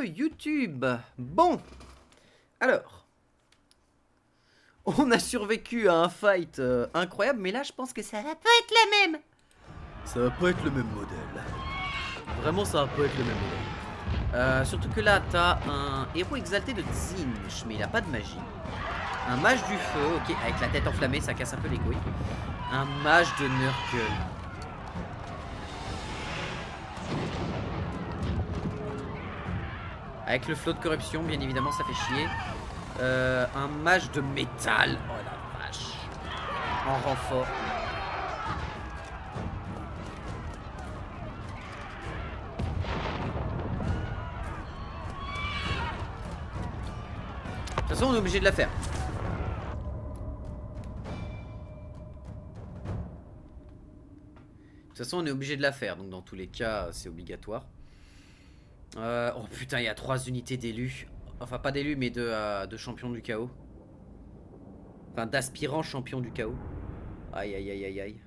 de YouTube. Bon, alors, on a survécu à un fight incroyable, mais là je pense que ça va pas être la même. Ça va pas être le même modèle. Vraiment, ça va pas être le même modèle. Surtout que là, t'as un héros exalté de Tzeentch, mais il a pas de magie. Un mage du feu, ok, avec la tête enflammée, ça casse un peu les couilles. Un mage de Nurgle. Avec le flot de corruption, bien évidemment, ça fait chier. Un mage de métal. Oh la vache. En renfort. De toute façon, on est obligé de la faire. De toute façon, on est obligé de la faire. Donc, dans tous les cas, c'est obligatoire. Oh putain, il y a 3 unités d'élus. Enfin, pas d'élus, mais de champions du chaos. Enfin, d'aspirants champions du chaos. Aïe, aïe, aïe, aïe, aïe.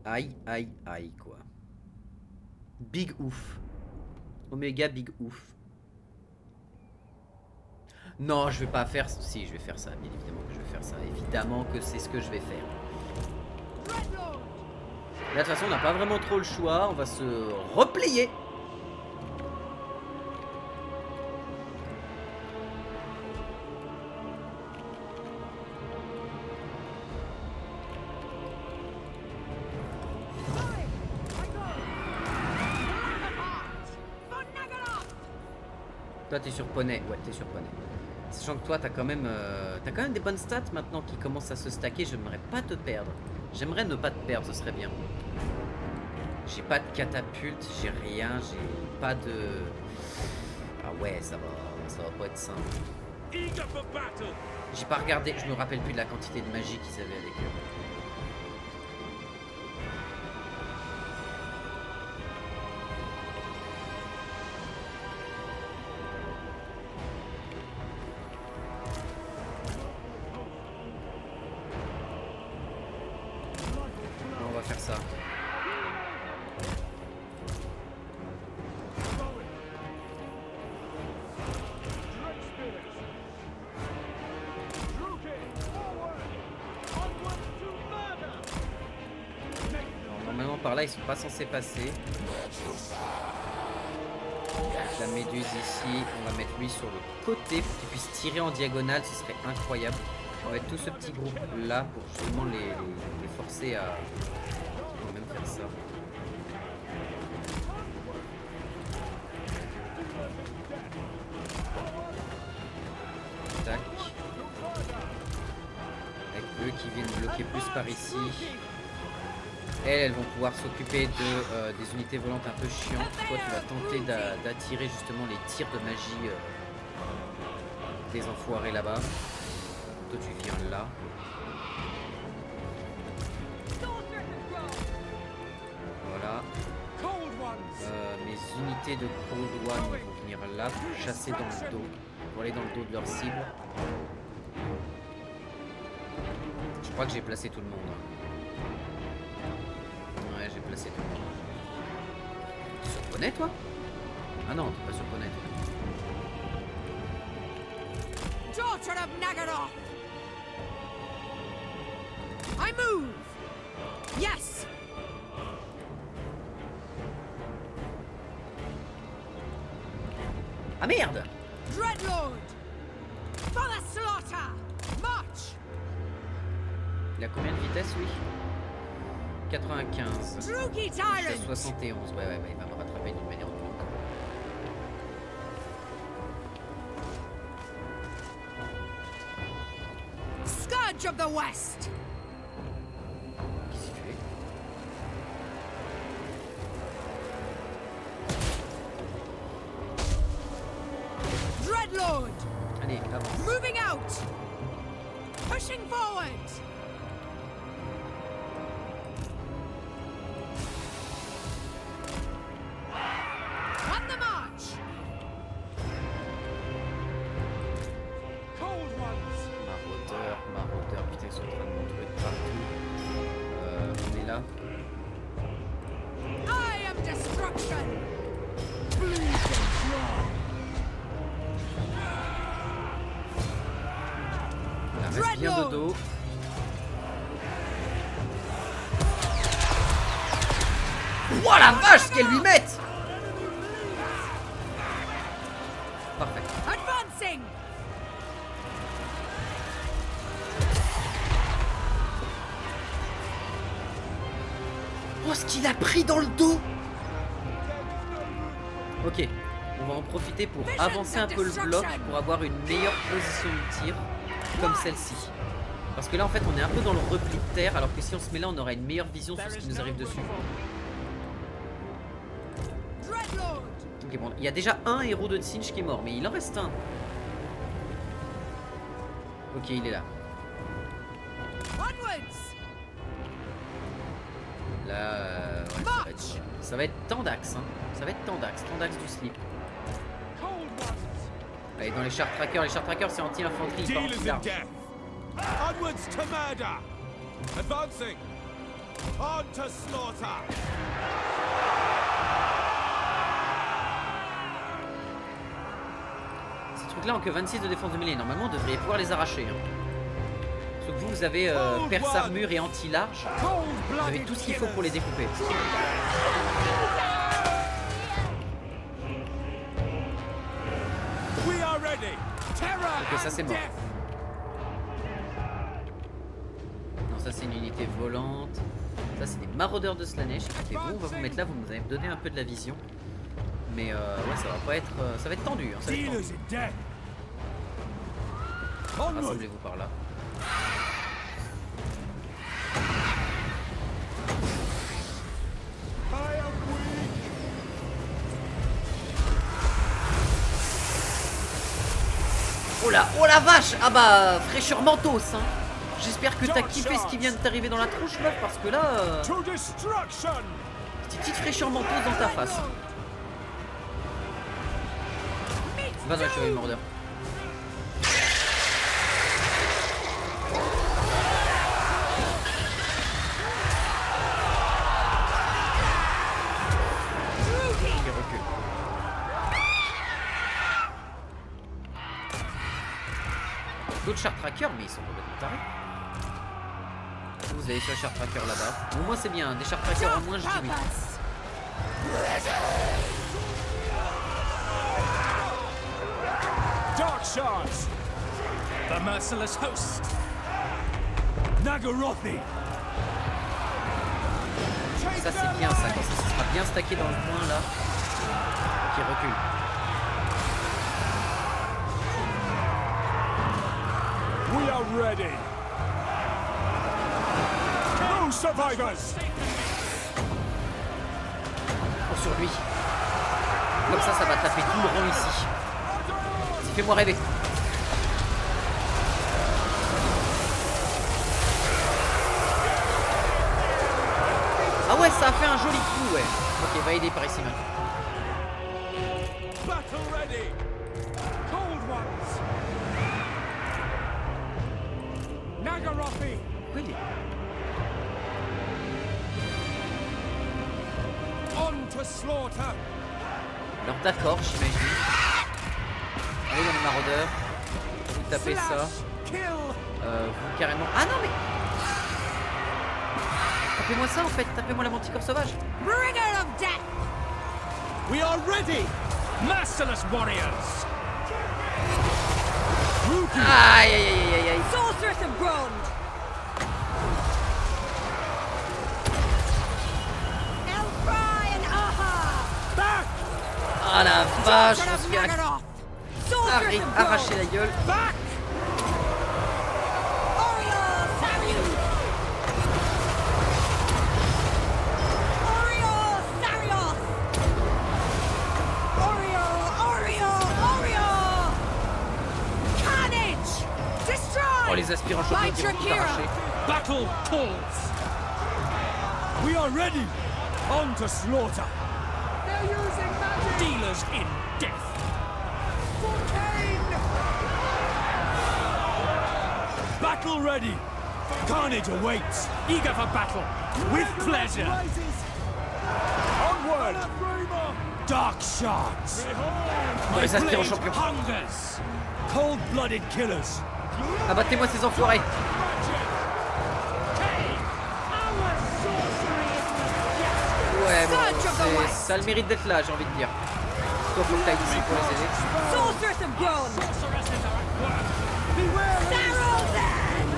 Aïe, aïe, aïe, quoi. Big ouf. Oméga big ouf. Non, je vais pas faire... Si, je vais faire ça, bien évidemment que je vais faire ça. Évidemment que c'est ce que je vais faire. Là, de toute façon, on n'a pas vraiment trop le choix. On va se replier. Toi, t'es sur poney. Ouais, t'es sur poney. Sachant que toi, t'as quand même des bonnes stats maintenant qui commencent à se stacker. J'aimerais pas te perdre. J'aimerais ne pas te perdre, ce serait bien. J'ai pas de catapulte, j'ai rien, j'ai pas de... Ah ouais, ça va pas être simple. J'ai pas regardé, je me rappelle plus de la quantité de magie qu'ils avaient avec eux. On va faire ça. Normalement par là ils sont pas censés passer. La méduse ici, on va mettre lui sur le côté pour qu'il puisse tirer en diagonale, ce serait incroyable. On va mettre tout ce petit groupe là pour justement les forcer à... On va même faire ça. Tac. Avec eux qui viennent bloquer plus par ici. Elles vont pouvoir s'occuper de des unités volantes un peu chiantes. Toi, tu vas tenter d'attirer justement les tirs de magie des enfoirés là-bas. Toi, tu viens là. Voilà. Mes unités de Cold One vont venir là pour chasser dans le dos, pour aller dans le dos de leur cible. Je crois que j'ai placé tout le monde. Ouais, j'ai placé tout le monde. Tu es sur poney, toi? Ah non, t'es pas sur poney, toi. Daughter of Nagaroth! I move! Yes! Ah merde! Dreadlord! For the slaughter! March! Il a combien de vitesse, lui? 95. Drugi Je Tyrant! suis à 71. Ouais, il va me rattraper d'une manière ou d'une autre. Scourge of the West! Qu'est-ce qu'il fait? Dreadlord! Allez, avance. Moving out! Pushing forward! On the march! Maraudeur, putain, ils sont en train de m'entourer de partout. On est là. I am destruction! Bleed and dry! dos. Oh la vache, ce qu'elle lui mette! Parfait. Advancing! Oh, ce qu'il a pris dans le dos! Ok, on va en profiter pour avancer un peu le bloc pour avoir une meilleure position de tir, comme celle-ci. Parce que là, en fait, on est un peu dans le repli de terre, alors que si on se met là, on aura une meilleure vision sur ce qui nous arrive dessus. Ok, bon, il y a déjà un héros de Tzeentch qui est mort, mais il en reste un. Ok, il est là. Là, ouais, ça va être Tandax, hein. Ça va être Tandax du slip. Allez, dans les chars trackers c'est anti-infanterie, pas anti-large. Onwards to murder! Advancing! On to slaughter! Ces trucs-là ont que 26 de défense de mêlée. Normalement, on devrait pouvoir les arracher. Hein. Sauf que vous avez perce armure et anti-large. Vous avez tout ce qu'il faut pour les découper. Ok, ça c'est mort. Non, ça c'est une unité volante. Ça c'est des maraudeurs de Slaanesh. Écoutez, vous, on va vous mettre là, vous nous avez donné un peu de la vision. Mais ouais, ça va pas être. Ça va être tendu. Hein, ça va être tendu. Rassemblez-vous par là. Oh la vache! Ah bah, fraîcheur mentos, hein. J'espère que t'as kiffé ce qui vient de t'arriver dans la tronche, meuf, parce que là... petite fraîcheur mentos dans ta face. Va dans la chevalier mordeur. Il recule. D'autres char trackers, mais ils sont complètement tarés. Vous avez sur le char tracker là-bas. Au moins c'est bien, des char trackers en moins je dis oui. Dark Shards! The merciless host! Nagarothi! Ça c'est bien ça, quand ça sera bien stacké dans le coin là. Ok, recule. We are ready! No survivors! Oh, sur lui. Comme ça va taper tout le rang ici. Vas-y, fais-moi rêver. Ah ouais, ça a fait un joli coup, ouais. Ok, va aider par ici maintenant. Battle ready! Cold ones! Nagarothi! Pourquoi il est... On to slaughter! Alors d'accord, j'imagine. Allez dans les maraudeurs. Vous tapez ça. Vous carrément... Ah non mais... Tapez-moi ça en fait, tapez-moi la manticore sauvage. Bringer of death! We are ready! Merciless warriors! Aïe aïe aïe aïe aïe. Sorceress of Grond! Elfry and Aha! Back! Ah la vache, Children on of se fait Nagaroth! Sorceress of Grond! arracher la gueule. Back! Oriole Sarius! Oriole Sarius! Oriole! Carnage! Destroy! Oh les aspirants champions qui vont tout arracher. Battle calls! We are ready! On to slaughter! They're using magic! Dealers in death! For Cain! Battle ready! Carnage awaits! Eager for battle! With pleasure! Onward! Dark shards! Oh les aspirants champions. Hungers! Cold-blooded killers! Abattez-moi ces enfoirés. Ouais, bon, ça a le mérite d'être là, j'ai envie de dire. Toi, faut que t'ailles ici pour les aider. Sorceress of Gron! Sarrow them!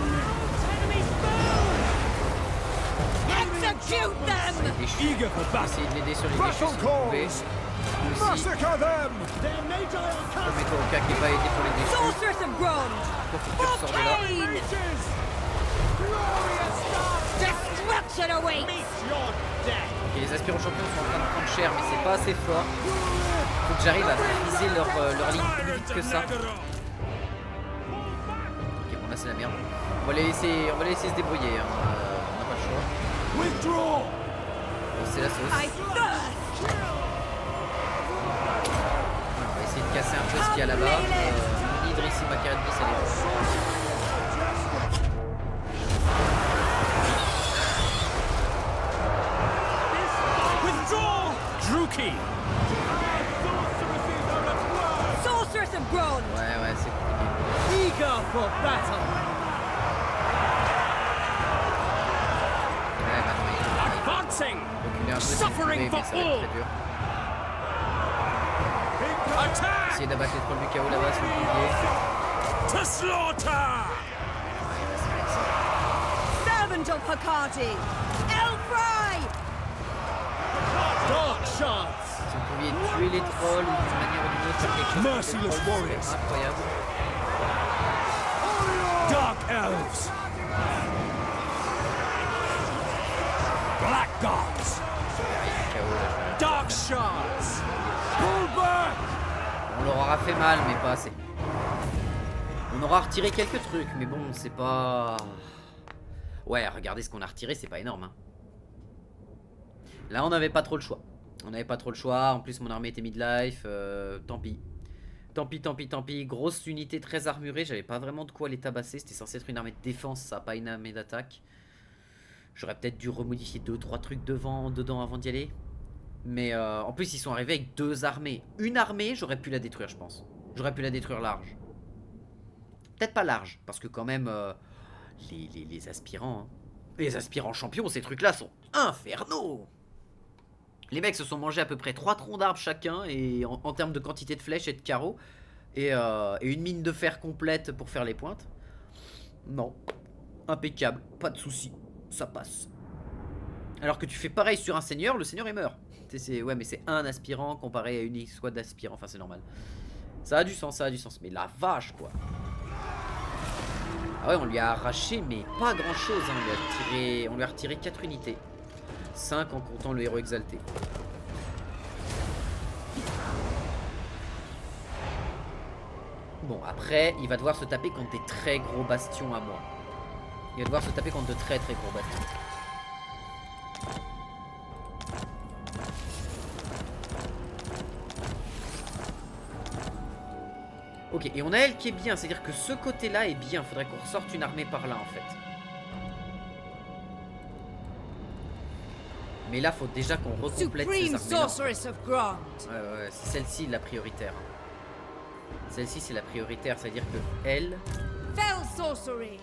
Execute them! Eager for battle. Essayez de l'aider sur les déchets si vous pouvez. Aussi, Massacre them. remettez au cas qui n'est pas aidé pour les déchets. Sorceress of Gron! Toi, faut que tu ressors de là. Pain! Destruction awaits! Ok, les aspirants champions sont en train de prendre cher, mais c'est pas assez fort. Faut que j'arrive à briser leur ligne plus vite que ça. Ok, bon là c'est la merde. On va les laisser se débrouiller. Hein. On n'a pas le choix. Withdraw. Bon, c'est la sauce. I thirst! On va essayer de casser un peu ce qu'il y a là-bas. Idriss et Makarad ça les Withdraw. Druki. Sorceress of Gron! Ouais, c'est compliqué. Eager for battle. Ouais, maintenant il faut Advancing. reculer un peu si vous Suffering pouvez, mais for ça va être all. très dur. Attack. Essayez d'abattre les trolls du chaos là-bas si vous pouviez. To slaughter. Servant of Hecate! Elfry! Dark shards. Si vous pouviez tuer les trolls ou d'une manière ou d'une autre faire quelque chose contre les Merciless trolls, ce serait warriors. incroyable. Dark elves. Black gods. Derrière du chaos, là, je vais Dark shards. Pull back. On leur aura fait mal, mais pas assez. On aura retiré quelques trucs, mais bon, c'est pas... Ouais, regardez ce qu'on a retiré, c'est pas énorme. Hein. Là, on n'avait pas trop le choix. On n'avait pas trop le choix. En plus, mon armée était midlife. Tant pis. Tant pis. Grosse unité très armurée. J'avais pas vraiment de quoi les tabasser. C'était censé être une armée de défense, ça, pas une armée d'attaque. J'aurais peut-être dû remodifier 2-3 trucs dedans avant d'y aller. Mais en plus, ils sont arrivés avec 2 armées. Une armée, j'aurais pu la détruire, je pense. J'aurais pu la détruire large. Peut-être pas large, parce que quand même, les aspirants... Hein. Les aspirants champions, ces trucs-là sont infernaux. Les mecs se sont mangés à peu près 3 troncs d'arbres chacun, et en termes de quantité de flèches et de carreaux, et une mine de fer complète pour faire les pointes. Non. Impeccable, pas de soucis, ça passe. Alors que tu fais pareil sur un seigneur, le seigneur il meurt. Ouais, mais c'est un aspirant comparé à une squad d'aspirants, enfin c'est normal. Ça a du sens, mais la vache quoi. Ah ouais, on lui a arraché, mais pas grand chose. Hein. On lui a retiré 4 unités. 5 en comptant le héros exalté. Bon, après, il va devoir se taper contre des très gros bastions à moi. Il va devoir se taper contre de très gros bastions. Ok, et on a elle qui est bien, c'est-à-dire que ce côté-là est bien. Faudrait qu'on ressorte une armée par là, en fait. Mais là, faut déjà qu'on recomplète ces Supreme armées-là. Sorceress of Gron! Ouais, c'est celle-ci la prioritaire. Celle-ci, c'est la prioritaire, c'est-à-dire que elle... Fell Sorcery!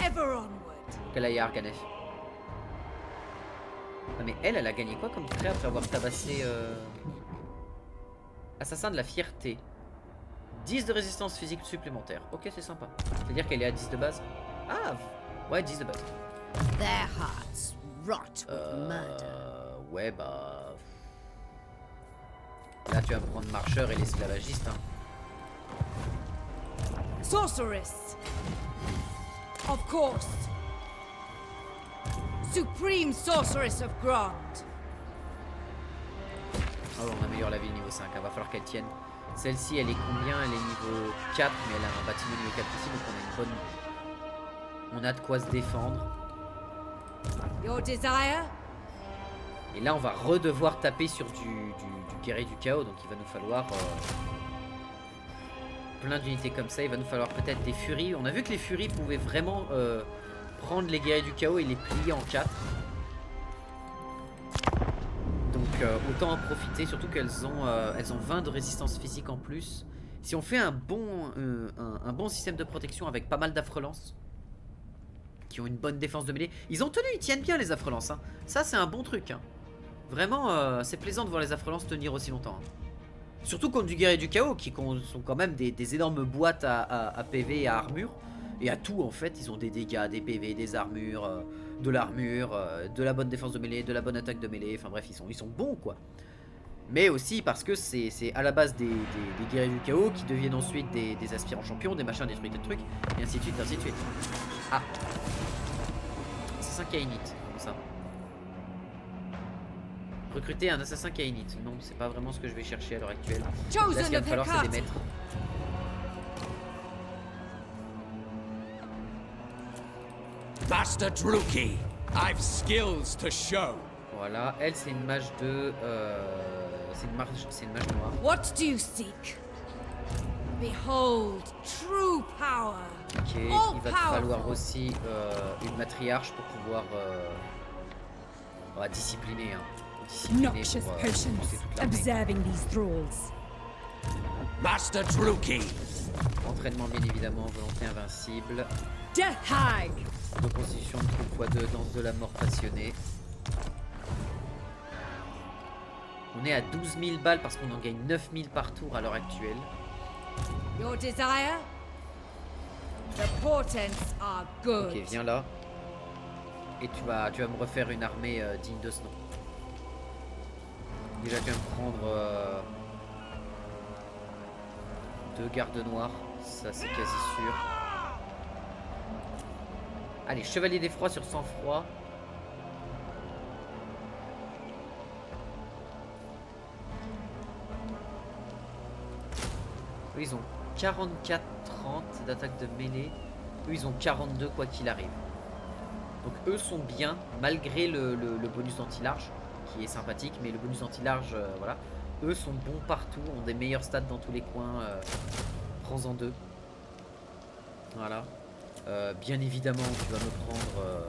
Ever onward! Kalaya Arganef. Ah, mais elle a gagné quoi comme trait après avoir tabassé... Assassin de la fierté. 10 de résistance physique supplémentaire. Ok, c'est sympa. C'est-à-dire qu'elle est à 10 de base. Ah, ouais, 10 de base. Their hearts rot with murder. Ouais, bah... Là, tu vas me prendre marcheur et l'esclavagiste, hein. Sorceress! Of course! Supreme Sorceress of Grant! Oh, on améliore la ville niveau 5, hein. Va falloir qu'elle tienne. Celle-ci, elle est combien? Elle est niveau 4, mais elle a un bâtiment niveau 4 ici, donc on a une bonne... On a de quoi se défendre. Your desire? Et là, on va redevoir taper sur du guerrier du chaos, donc il va nous falloir... plein d'unités comme ça, il va nous falloir peut-être des furies. On a vu que les furies pouvaient vraiment prendre les guerriers du chaos et les plier en 4. Donc autant en profiter, surtout qu'elles ont 20 de résistance physique en plus. Si on fait un bon système de protection avec pas mal d'affrelances, qui ont une bonne défense de mêlée. Ils ont tenu, ils tiennent bien les affrelances. Hein. Ça, c'est un bon truc. Hein. Vraiment, c'est plaisant de voir les affrelances tenir aussi longtemps. Hein. Surtout contre du guerrier du chaos, qui sont quand même des énormes boîtes à PV et à armure. Et à tout, en fait. Ils ont des dégâts, des PV, des armures, de l'armure, de la bonne défense de mêlée, de la bonne attaque de mêlée. Enfin bref, ils sont bons, quoi. Mais aussi parce que c'est à la base des guerriers du chaos qui deviennent ensuite des aspirants champions, des machins, des trucs, et ainsi de suite, ainsi de suite. Ah, assassin Kainite, comme ça. Recruter un assassin Kainite. Non, c'est pas vraiment ce que je vais chercher à l'heure actuelle. Là, ce qu'il va me falloir, c'est des maîtres. Master Druki, I've skills to show. Voilà, elle c'est une mage de... c'est une mage noire. What do you seek? Behold, true power. Ok, il va te falloir aussi une matriarche pour pouvoir discipliner. Hein. Noxious potions, observing these thralls. Master Druki. Entraînement bien évidemment, volonté invincible. Death Hag. Reconstitution de troupe x2, danse de la mort passionnée. On est à 12 000 balles parce qu'on en gagne 9 000 par tour à l'heure actuelle. Your desire? The portents are good. Ok, viens là. Et tu vas me refaire une armée digne de ce nom. Déjà, tu vas me prendre 2 gardes noirs. Ça, c'est quasi sûr. Allez, chevalier d'effroi sur sang-froid. Eux, ils ont 44-30 d'attaque de mêlée. Eux, ils ont 42 quoi qu'il arrive. Donc eux sont bien, malgré le bonus d'anti-large, qui est sympathique, mais le bonus d'anti-large, voilà. Eux sont bons partout, ont des meilleurs stats dans tous les coins. Prends-en 2. Voilà. Bien évidemment, tu vas me prendre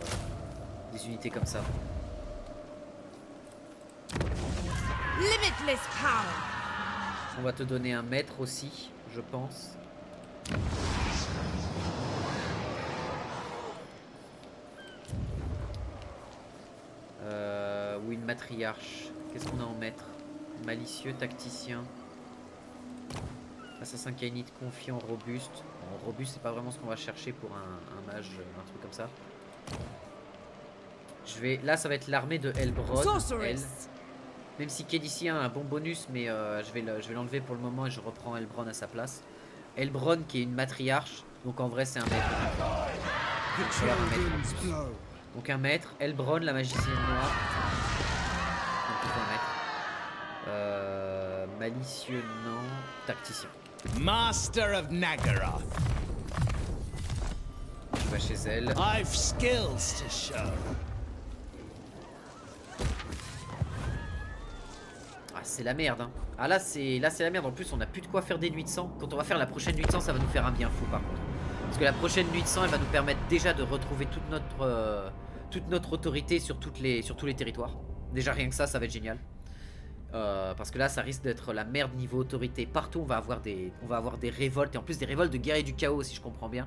des unités comme ça. Limitless power. On va te donner un maître aussi, je pense. Ou une matriarche. Qu'est-ce qu'on a en maître? Malicieux, tacticien. Assassin Kainite, confiant, robuste. Bon, robuste, c'est pas vraiment ce qu'on va chercher pour un mage, un truc comme ça. Là, ça va être l'armée de Elbron. Même si Kédici a un bon bonus, mais je vais l'enlever pour le moment et je reprends Elbron à sa place. Elbron qui est une matriarche, donc en vrai c'est un maître. Donc un maître, Elbron la magicienne noire. Donc un maître. Malicieux non, tacticien. Master of Nagaroth. Je vais chez elle. I've skills to show. Ah, c'est la merde hein. Ah là c'est la merde. En plus on a plus de quoi faire des nuits de sang. Quand on va faire la prochaine nuit de sang, ça va nous faire un bien fou par contre. Parce que la prochaine nuit de sang, elle va nous permettre déjà de retrouver toute notre autorité sur tous les territoires. Déjà rien que ça va être génial. Parce que là ça risque d'être la merde niveau autorité. Partout on va avoir des révoltes. Et en plus des révoltes de guerriers du chaos si je comprends bien.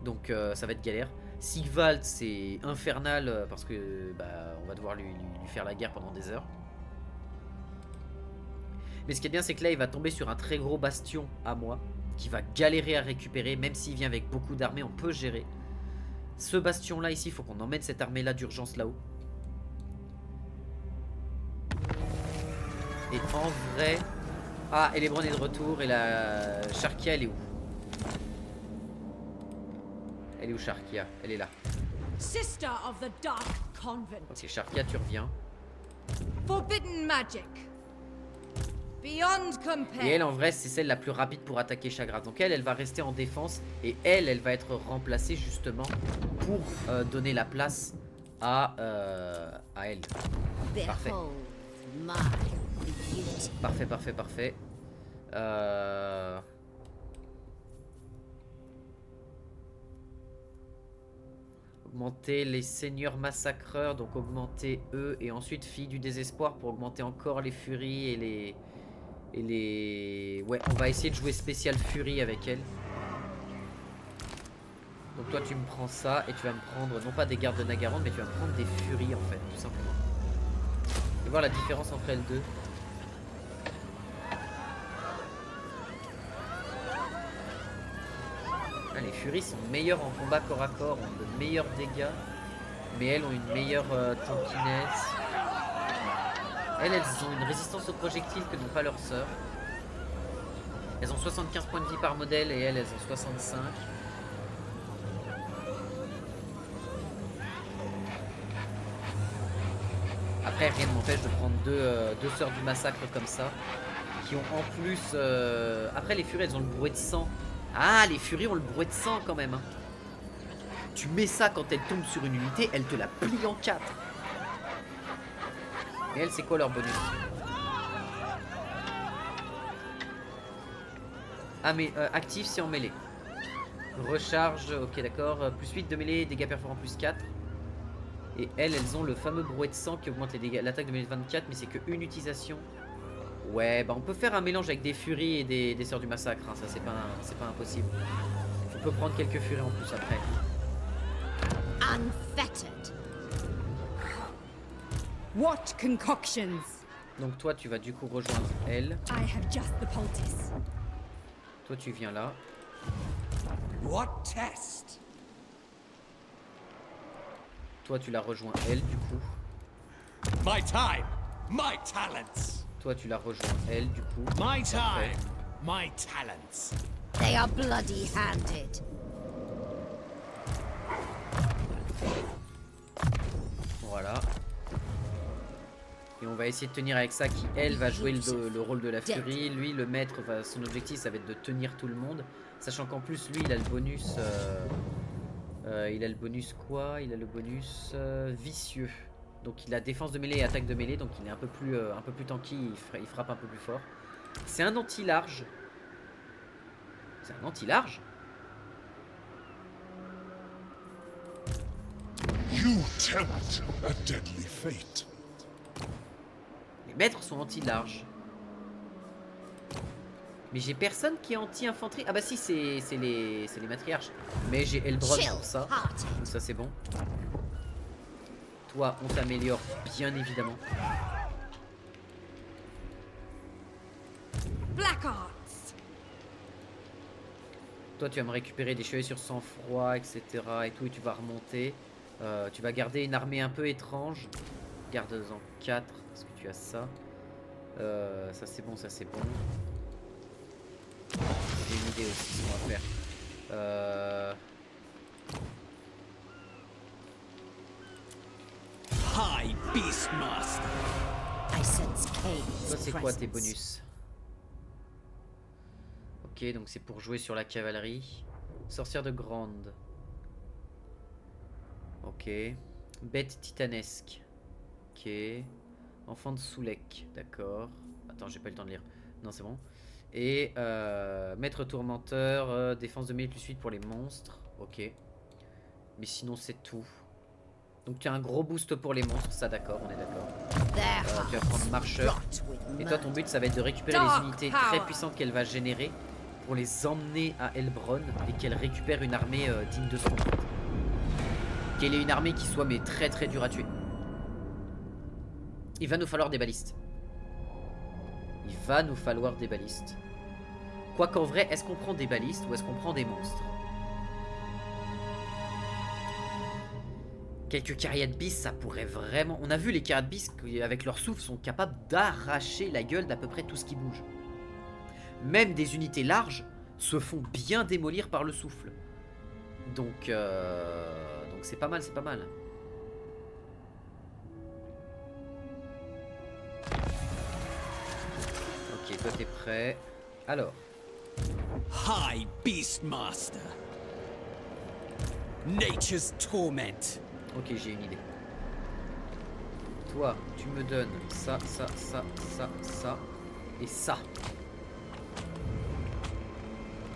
Donc ça va être galère. Sigvald c'est infernal parce que on va devoir lui faire la guerre pendant des heures. Mais ce qui est bien c'est que là il va tomber sur un très gros bastion à moi, qui va galérer à récupérer. Même s'il vient avec beaucoup d'armées, on peut gérer. Ce bastion là ici, il faut qu'on emmène cette armée là d'urgence là-haut. Et en vrai... Ah, Elebron est de retour et la Sharkia elle est où? Elle est où Sharkia? Elle est là. Sister of the Dark Convent. Ok Sharkia tu reviens. Forbidden magic. Beyond compare. Et elle en vrai c'est celle la plus rapide pour attaquer Chagras. Donc elle va rester en défense. Et elle va être remplacée justement pour donner la place à elle. Parfait. Parfait. Augmenter les seigneurs massacreurs, donc augmenter eux, et ensuite fille du désespoir pour augmenter encore les furies et les... Ouais, on va essayer de jouer spécial furie avec elle. Donc toi tu me prends ça et tu vas me prendre, non pas des gardes de Nagaron, mais tu vas me prendre des furies en fait, tout simplement. Et voir la différence entre elles deux. Ah, les furies sont meilleures en combat corps à corps, ont de meilleurs dégâts. Mais elles ont une meilleure tankiness. Elles ont une résistance aux projectiles que n'ont pas leurs sœurs. Elles ont 75 points de vie par modèle et elles ont 65. Après, rien ne m'empêche de prendre deux sœurs du massacre comme ça. Qui ont en plus... Après, les furies, elles ont le brouet de sang. Ah, les furies ont le brouet de sang quand même. Hein. Tu mets ça quand elle tombe sur une unité, elle te la plie en 4. Et elle, c'est quoi leur bonus? Ah, mais actif, c'est en mêlée. Recharge, ok, d'accord. Plus 8 de mêlée, dégâts perforants plus 4. Et elles ont le fameux brouet de sang qui augmente les dégâts, l'attaque de mêlée de 24, mais c'est qu'une utilisation. Ouais, bah on peut faire un mélange avec des furies et des sœurs du massacre, hein, ça c'est pas impossible. On peut prendre quelques furies en plus après. Unfettered. What concoctions! Donc toi tu vas du coup rejoindre elle. I have just the poultice. Toi tu viens là. What test? Toi tu la rejoins elle du coup. My time, my talents. Toi tu la rejoins elle du coup. My Parfait. time, my talents. They are bloody-handed. Voilà. Et on va essayer de tenir avec ça qui elle va jouer le rôle de la furie. Lui le maître, son objectif ça va être de tenir tout le monde. Sachant qu'en plus lui il a le bonus... il a le bonus quoi? Il a le bonus vicieux. Donc il a défense de mêlée et attaque de mêlée. Donc il est un peu plus tanky, il frappe un peu plus fort. C'est un anti-large. C'est un anti-large? You tempt a deadly fate. Les maîtres sont anti-large. Mais j'ai personne qui est anti-infanterie. Ah bah si, c'est les matriarches. Mais j'ai Elbron pour ça. Donc ça c'est bon. Toi, on t'améliore bien évidemment. Black Arts. Toi, tu vas me récupérer des chevaliers sur sang-froid, etc. Et tout, et tu vas remonter. Tu vas garder une armée un peu étrange. Garde-en 4, parce que tu as ça. Ça c'est bon, ça c'est bon. J'ai une idée aussi ce qu'on va faire. High Beastmaster. I sense Cain's Toi, c'est quoi tes presence. bonus? Ok, donc c'est pour jouer sur la cavalerie. Sorcière de grande. Ok. Bête titanesque. Ok. Enfant de Soulek. D'accord. Attends, j'ai pas eu le temps de lire. Non, c'est bon. Et maître tourmenteur. Défense de mêlée plus 8 pour les monstres. Ok. Mais sinon, c'est tout. Donc tu as un gros boost pour les monstres. Ça, d'accord, on est d'accord. Tu vas prendre marcheur. Et toi, ton but, ça va être de récupérer les unités très puissantes qu'elle va générer pour les emmener à Elbron et qu'elle récupère une armée digne de son nom. Qu'elle ait une armée qui soit mais très très dure à tuer. Il va nous falloir des balistes. Il va nous falloir des balistes. Quoi qu'en vrai, est-ce qu'on prend des balistes ou est-ce qu'on prend des monstres? Quelques Cariad Beasts, ça pourrait vraiment... On a vu les Cariad Beasts qui, avec leur souffle, sont capables d'arracher la gueule d'à peu près tout ce qui bouge. Même des unités larges se font bien démolir par le souffle. Donc c'est pas mal, c'est pas mal. Ok, toi t'es prêt. Alors. High Beastmaster. Nature's torment. Ok, j'ai une idée. Toi, tu me donnes ça, ça, ça, ça, ça et ça.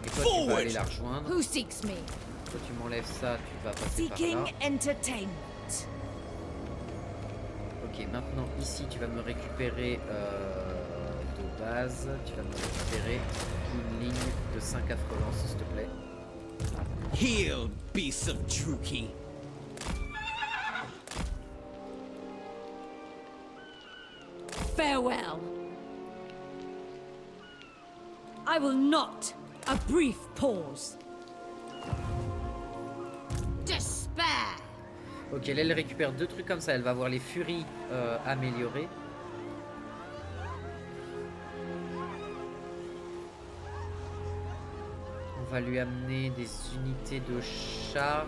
Et toi, tu vas aller la rejoindre. Who seeks me? Toi tu m'enlèves ça, tu vas passer par Seeking là. entertainment. Ok, maintenant ici tu vas me récupérer de base, tu vas me récupérer une ligne de 5 affrelants s'il te plaît. Heal, beasts of Druki. Farewell. I will not. A brief pause. Despair. Ok, là elle récupère 2 trucs comme ça, elle va avoir les furies améliorées. On va lui amener des unités de charge.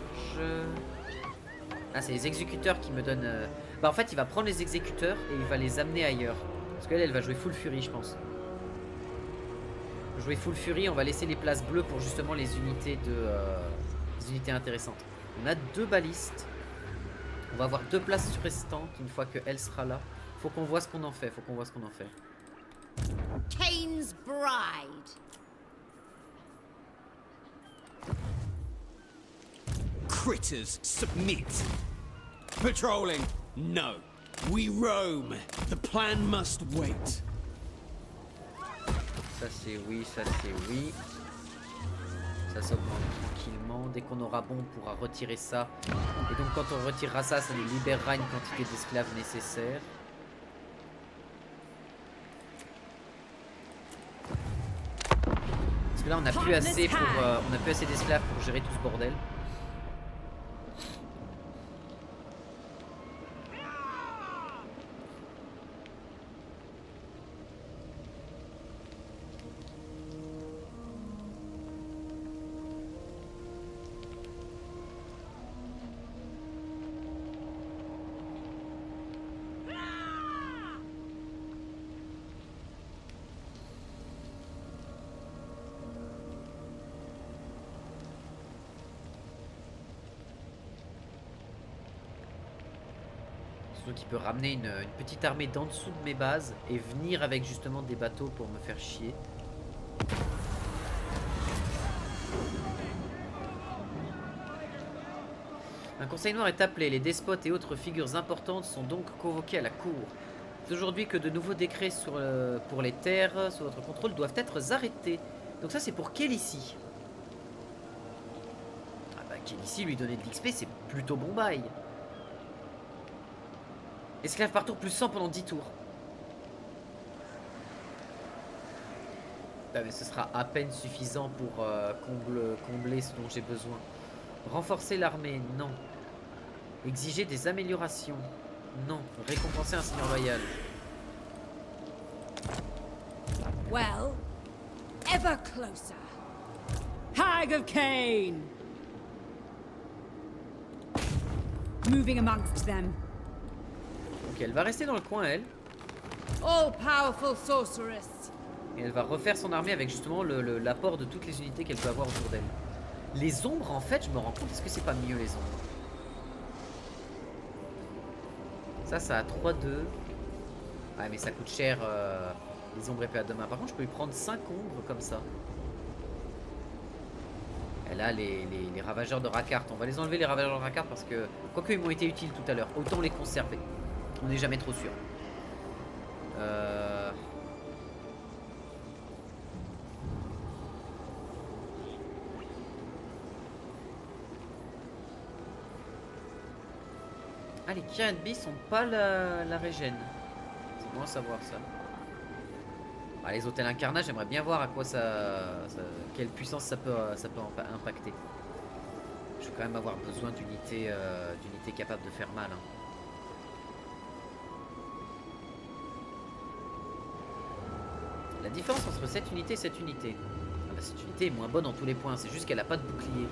Ah, c'est les exécuteurs qui me donnent... Bah en fait il va prendre les exécuteurs et il va les amener ailleurs. Parce qu'elle elle va jouer full fury je pense. Jouer full fury, on va laisser les places bleues pour justement les unités les unités intéressantes. On a 2 balistes. On va avoir 2 places restantes une fois qu'elle sera là. Faut qu'on voit ce qu'on en fait, Cain's bride. Critters, submit. Patrolling? No. We roam. The plan must wait. Ça c'est oui, ça c'est oui. Ça s'augmente tranquillement. Dès qu'on aura bon, on pourra retirer ça. Et donc quand on retirera ça, ça nous libérera une quantité d'esclaves nécessaire. Parce que là on n'a plus assez pour, on n'a plus assez d'esclaves pour gérer tout ce bordel. Donc il peut ramener une petite armée d'en dessous de mes bases et venir avec justement des bateaux pour me faire chier. Un conseil noir est appelé. Les despotes et autres figures importantes sont donc convoqués à la cour. C'est aujourd'hui que de nouveaux décrets pour les terres sous votre contrôle doivent être arrêtés. Donc ça c'est pour Khaleesi. Ah bah Khaleesi lui donner de l'XP c'est plutôt bon bail. Esclave par tour plus 100 pendant 10 tours. Ah mais ce sera à peine suffisant pour combler ce dont j'ai besoin. Renforcer l'armée, non. Exiger des améliorations, non. Récompenser un seigneur loyal. Well, ever closer. Hag of Cain. Moving amongst them. Ok, elle va rester dans le coin, elle. All powerful sorceress. Et elle va refaire son armée avec justement l'apport de toutes les unités qu'elle peut avoir autour d'elle. Les ombres, en fait, je me rends compte, est-ce que c'est pas mieux les ombres? Ça a 3-2. Ah, mais ça coûte cher, les ombres épées à deux mains. Par contre, je peux lui prendre 5 ombres comme ça. Et là, les ravageurs de Rakarth. On va les enlever, les ravageurs de Rakarth, parce que, quoique ils m'ont été utiles tout à l'heure, autant les conserver. On n'est jamais trop sûr. Ah, les Kirin Beasts sont pas la régène. C'est bon à savoir ça. Ah, les hôtels incarnats, j'aimerais bien voir à quoi quelle puissance ça peut impacter. Je vais quand même avoir besoin d'unités capables de faire mal. Hein. La différence entre cette unité et cette unité. Ah bah, cette unité est moins bonne en tous les points, c'est juste qu'elle a pas de bouclier.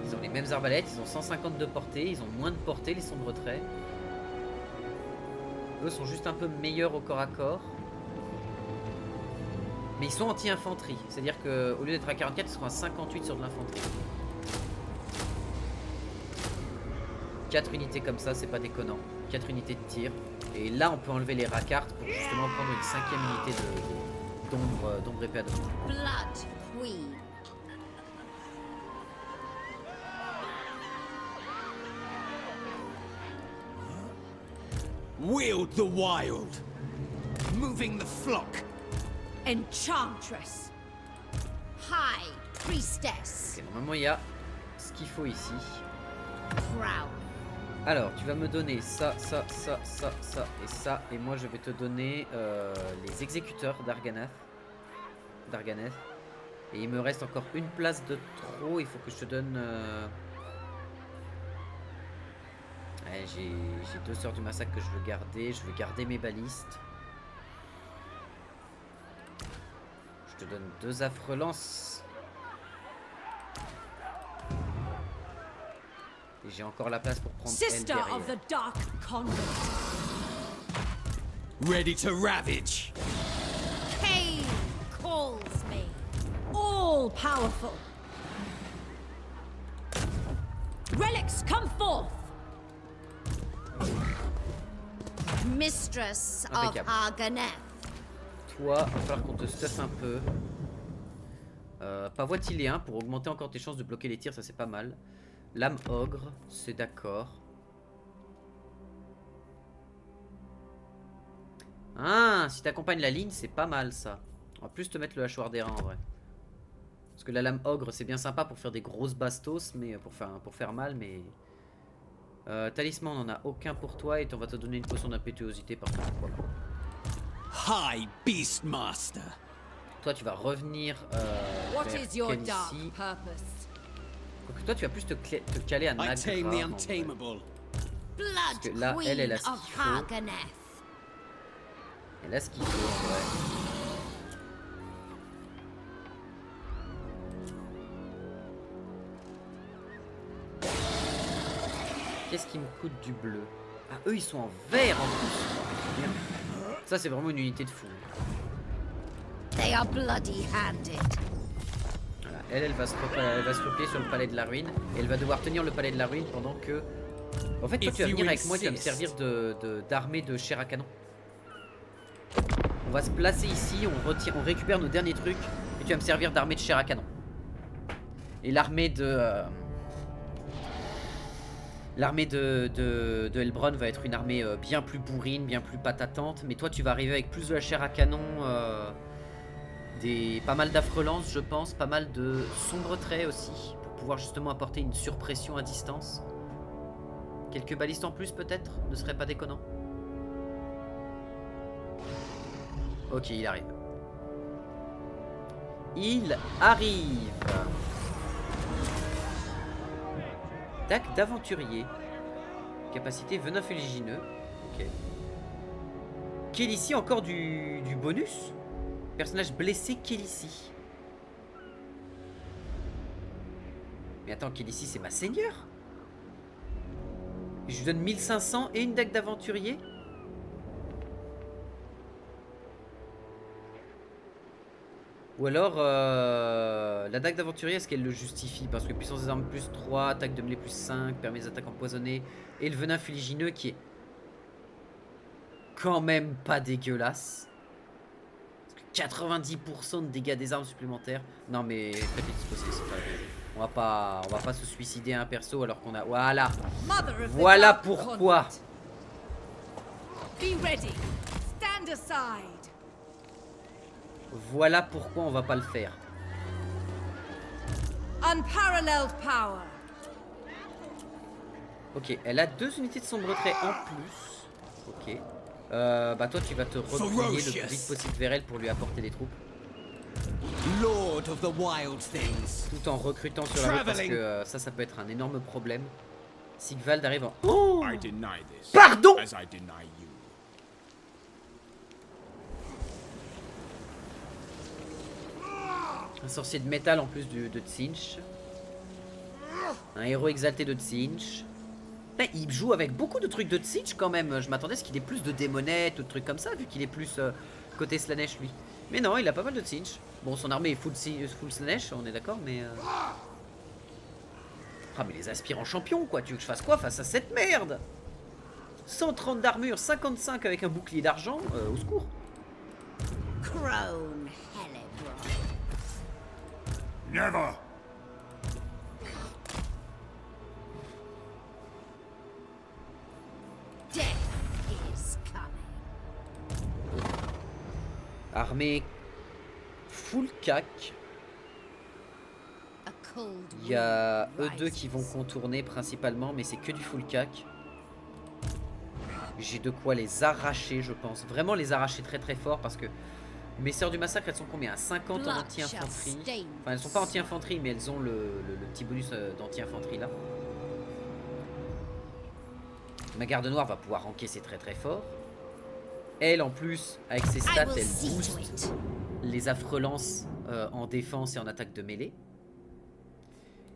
Ils ont les mêmes arbalètes, ils ont 150 de portée, ils ont moins de portée, les sons de retrait. Eux sont juste un peu meilleurs au corps à corps. Mais ils sont anti-infanterie, c'est-à-dire qu'au lieu d'être à 44, ils seront à 58 sur de l'infanterie. 4 unités comme ça, c'est pas déconnant. 4 unités de tir. Et là, on peut enlever les racards pour justement prendre une 5e unité d'ombre épée à dos. Blood Queen. Wield the wild. Moving the flock. Enchantress. High Priestess. Ok, normalement, il y a ce qu'il faut ici. Crown. Alors, tu vas me donner ça et ça. Et moi, je vais te donner les exécuteurs d'Arganath. Et il me reste encore une place de trop. Il faut que je te donne... Ouais, j'ai 2 sœurs du massacre que je veux garder. Je veux garder mes balistes. Je te donne 2 affreux lances. Et j'ai encore la place pour prendre elle Sister derrière. of the Dark Convent. Ready to ravage. Cain calls me. All powerful. Relics, come forth. Mistress of Impeccable. Arganeth. Toi, il va falloir qu'on te stuff un peu. Pas voitilé, hein, pour augmenter encore tes chances de bloquer les tirs, ça c'est pas mal. Lame ogre, c'est d'accord. Ah, si t'accompagnes la ligne, c'est pas mal ça. On va plus te mettre le hachoir d'airain en vrai. Parce que la lame ogre, c'est bien sympa pour faire des grosses bastos, mais pour faire mal, mais... talisman, on en a aucun pour toi et on va te donner une potion d'impétuosité par contre. High Beastmaster. Toi, tu vas revenir What vers is your dark Khaleesi. purpose? Donc toi, tu vas plus te caler à I Nagra. tame the en vrai. untamable. Blood que là, Queen elle a ce of qu'il faut. Arganeth. Elle a ce qu'il faut en vrai. Qu'est-ce qui me coûte du bleu? Ah, eux ils sont en vert en plus. Bien. Ça c'est vraiment une unité de fou. They are bloody handed. Voilà. Elle va se replier sur le palais de la ruine. Et elle va devoir tenir le palais de la ruine pendant que... En fait, toi tu vas venir avec moi et tu vas me servir d'armée de chair à canon. On va se placer ici, on récupère nos derniers trucs. Et tu vas me servir d'armée de chair à canon. Et l'armée de... L'armée de Helbron va être une armée bien plus bourrine, bien plus patatante. Mais toi, tu vas arriver avec plus de la chair à canon, pas mal d'affreux lances, je pense, pas mal de sombres traits aussi, pour pouvoir justement apporter une surpression à distance. Quelques balistes en plus, peut-être, ne serait pas déconnant. Ok, il arrive. Il arrive. Dague d'aventurier. Capacité venin fuligineux. Ok. Khaleesi, encore du bonus. Personnage blessé, Khaleesi. Mais attends, Khaleesi, c'est ma seigneur. Je lui donne 1500 et une dague d'aventurier. Ou alors, la dague d'aventurier, est-ce qu'elle le justifie? Parce que puissance des armes plus 3, attaque de mêlée plus 5, permet des attaques empoisonnées. Et le venin fuligineux qui est quand même pas dégueulasse. Parce que 90% de dégâts des armes supplémentaires. Non mais faites les dispositions, c'est pas la peine. On va pas se suicider à un perso alors qu'on a... Voilà. Voilà pourquoi. Be ready. Stand aside. Voilà pourquoi on va pas le faire. Unparalleled power. Ok, elle a 2 unités de sombre trait en plus. Ok. Bah toi tu vas te replier le plus vite possible vers elle pour lui apporter des troupes. Lord of the wild things. Tout en recrutant sur la route parce que ça peut être un énorme problème. Sigvald arrive en... Oh! I deny this. Pardon! As I deny you. Un sorcier de métal en plus de Tzeentch. Un héros exalté de Tzeentch. Il joue avec beaucoup de trucs de Tzeentch quand même. Je m'attendais à ce qu'il ait plus de démonettes ou de trucs comme ça, vu qu'il est plus côté Slaanesh lui. Mais non, il a pas mal de Tzeentch. Bon, son armée est full Slaanesh, on est d'accord, mais... Ah mais les aspirants champions quoi, tu veux que je fasse quoi face à cette merde? 130 d'armure, 55 avec un bouclier d'argent. Au secours. Crone Hellebron. Never! Death is coming. Armée full cac. A cold Il y a eux wind deux qui vont rises. contourner principalement, mais c'est que du full cac. J'ai de quoi les arracher, je pense. Vraiment les arracher très très fort parce que mes sœurs du massacre, elles sont combien? 50 en anti-infanterie. Enfin, elles sont pas anti-infanterie, mais elles ont le petit bonus d'anti-infanterie là. Ma garde noire va pouvoir encaisser très très fort. Elle, en plus, avec ses stats, I will elle see to booste it. les affrelances en défense et en attaque de mêlée.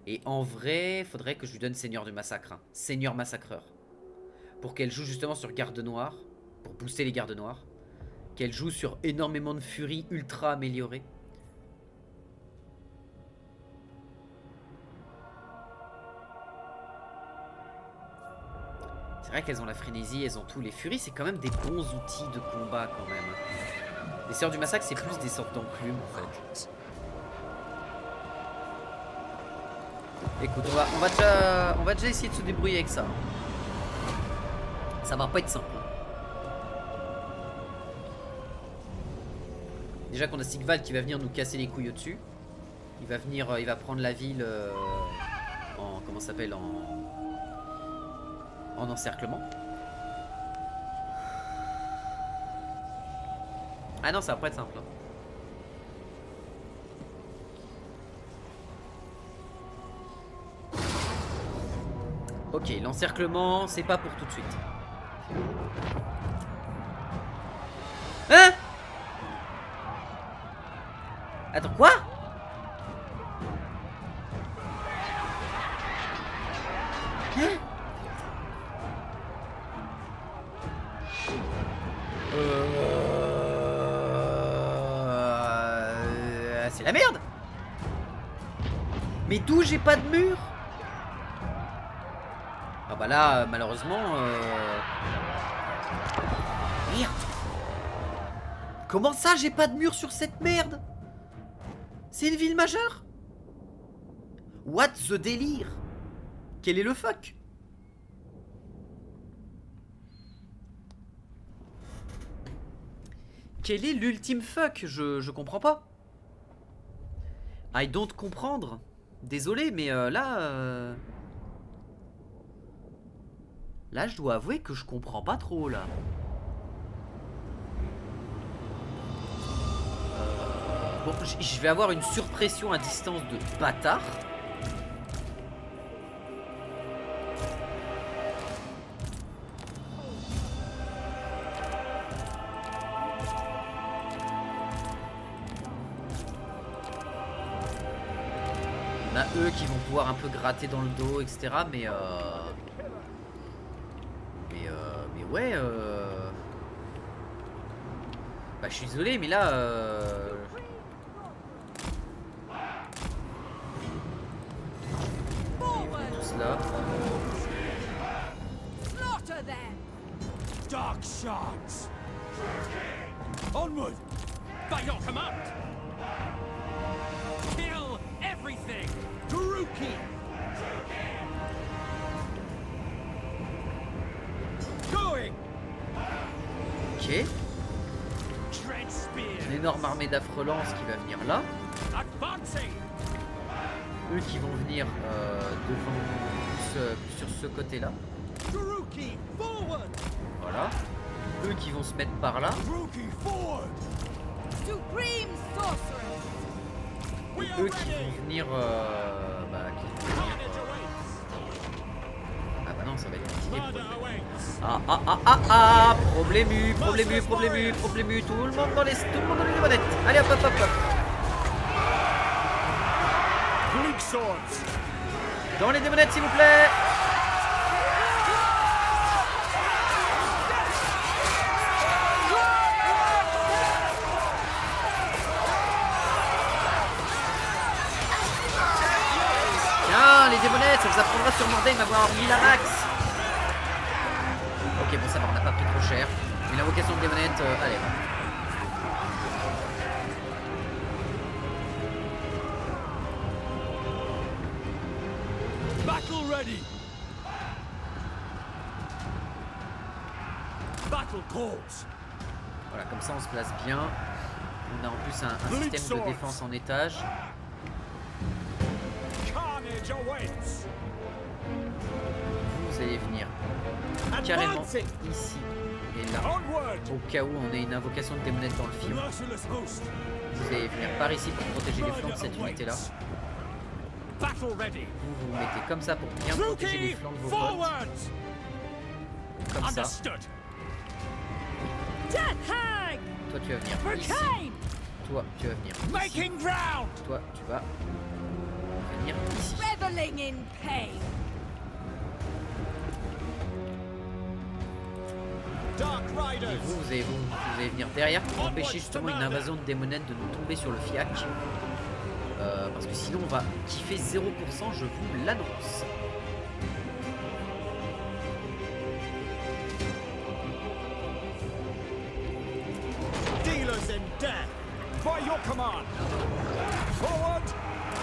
Et en vrai, faudrait que je lui donne Seigneur du Massacre. Hein. Seigneur Massacreur. Pour qu'elle joue justement sur garde noire. Pour booster les gardes noirs. Qu'elle joue sur énormément de furie ultra améliorée. C'est vrai qu'elles ont la frénésie, elles ont tous les furies. C'est quand même des bons outils de combat quand même. Les Sœurs du Massacre, c'est plus des sortes d'enclumes en fait. Écoute, on va déjà essayer de se débrouiller avec ça. Ça va pas être simple. Déjà qu'on a Sigvald qui va venir nous casser les couilles au-dessus. Il va venir, il va prendre la ville en comment ça s'appelle en encerclement. Ah non, ça va pas être simple. Hein. Ok, l'encerclement, c'est pas pour tout de suite. Hein? Attends, quoi? Hein? C'est la merde. Mais d'où j'ai pas de mur? Ah bah là, malheureusement... Merde. Comment ça, j'ai pas de mur sur cette merde? C'est une ville majeure? What the délire? Quel est le fuck? Quel est l'ultime fuck? Je comprends pas. I don't comprendre. Désolé, mais là... Là, je dois avouer que je comprends pas trop, là. Bon, je vais avoir une surpression à distance de bâtard. On a eux qui vont pouvoir un peu gratter dans le dos, etc. Mais ouais, bah, je suis désolé, mais là, tous là. Slaughter them! Dark shards! Onward! By your command! Kill everything! Taruki! Going! Ok. Dread spear! Une énorme armée d'affrelance qui va venir là. Advancing! Eux qui vont venir devant plus sur ce côté là. Taruki! Forward! Voilà. Eux qui vont se mettre par là. Taruki! Forward! Supreme sorceress! We Et are eux qui ready! vont venir. Carnage awaits! Ah bah non, ça va être compliqué. Murder awaits! Ah, problému, tout le monde dans les démonettes. Allez hop. Bleak swords! Dans les démonettes s'il vous plaît. Tiens, les démonettes, ça vous apprendra sur Mordheim à avoir 1000 à max. Ok, bon, ça va, on n'a pas pris trop cher. Mais l'invocation de démonette, allez, va. Battle ready. Battle calls. Voilà, comme ça on se place bien. On a en plus un système de défense en étage. Carnage awaits. Vous allez venir carrément ici et là. Onward. Au cas où on ait une invocation de démonette dans le film. Merciless host. Vous allez venir par ici pour protéger les flancs de cette unité là. Battle ready. Vous vous mettez comme ça pour bien protéger les Druki, flancs de vos potes. forward. Comme ça. Understood. Death Hag! Toi tu vas venir For ici. Kane! Toi tu vas venir ici. Making ground. Toi tu vas venir ici. Reveling in pain! Dark Et Riders. vous allez venir derrière pour empêcher justement une invasion de démonettes de nous tomber sur le fiac. Parce que sinon on va kiffer 0%, je vous l'annonce. Dealers in death. By your command. Forward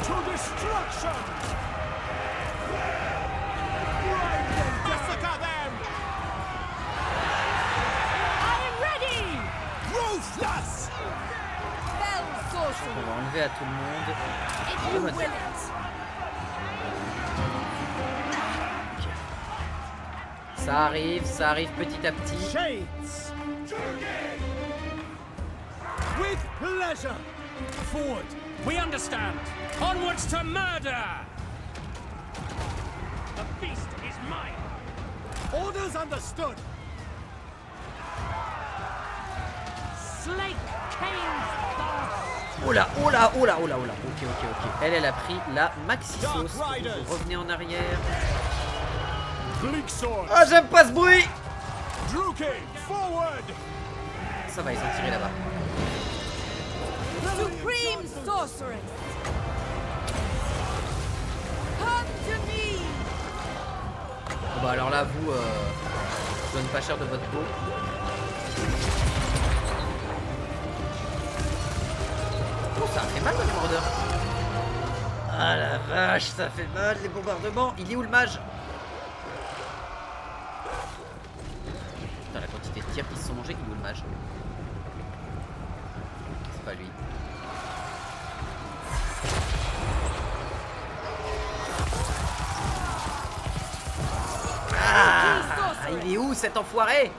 to destruction. Massacre them. I am ready! Ruthless. Fell On sorcery! va enlever à tout le monde. If you will it! Ça arrive petit à petit. Shades. With pleasure. Forward. We understand. Onwards to murder. The beast is mine. Orders understood. Slake Kane's boss! Oh là, oh là, oh là, oh là, oh là. Ok. Elle a pris la maxi sauce. Vous revenez en arrière. Bleak sword. Ah, j'aime pas ce bruit. Druki, forward. Ça va, ils ont tiré là-bas. Supreme sorceress! Come to me! Bon, bah alors là, vous, je donne pas cher de votre peau. Oh, ça a fait mal, le mordeur. Ah la vache, ça fait mal, les bombardements. Il est où le mage? Putain, la quantité de tirs qui se sont mangés, il est où le mage? C'est pas lui. Ah, il est où cet enfoiré?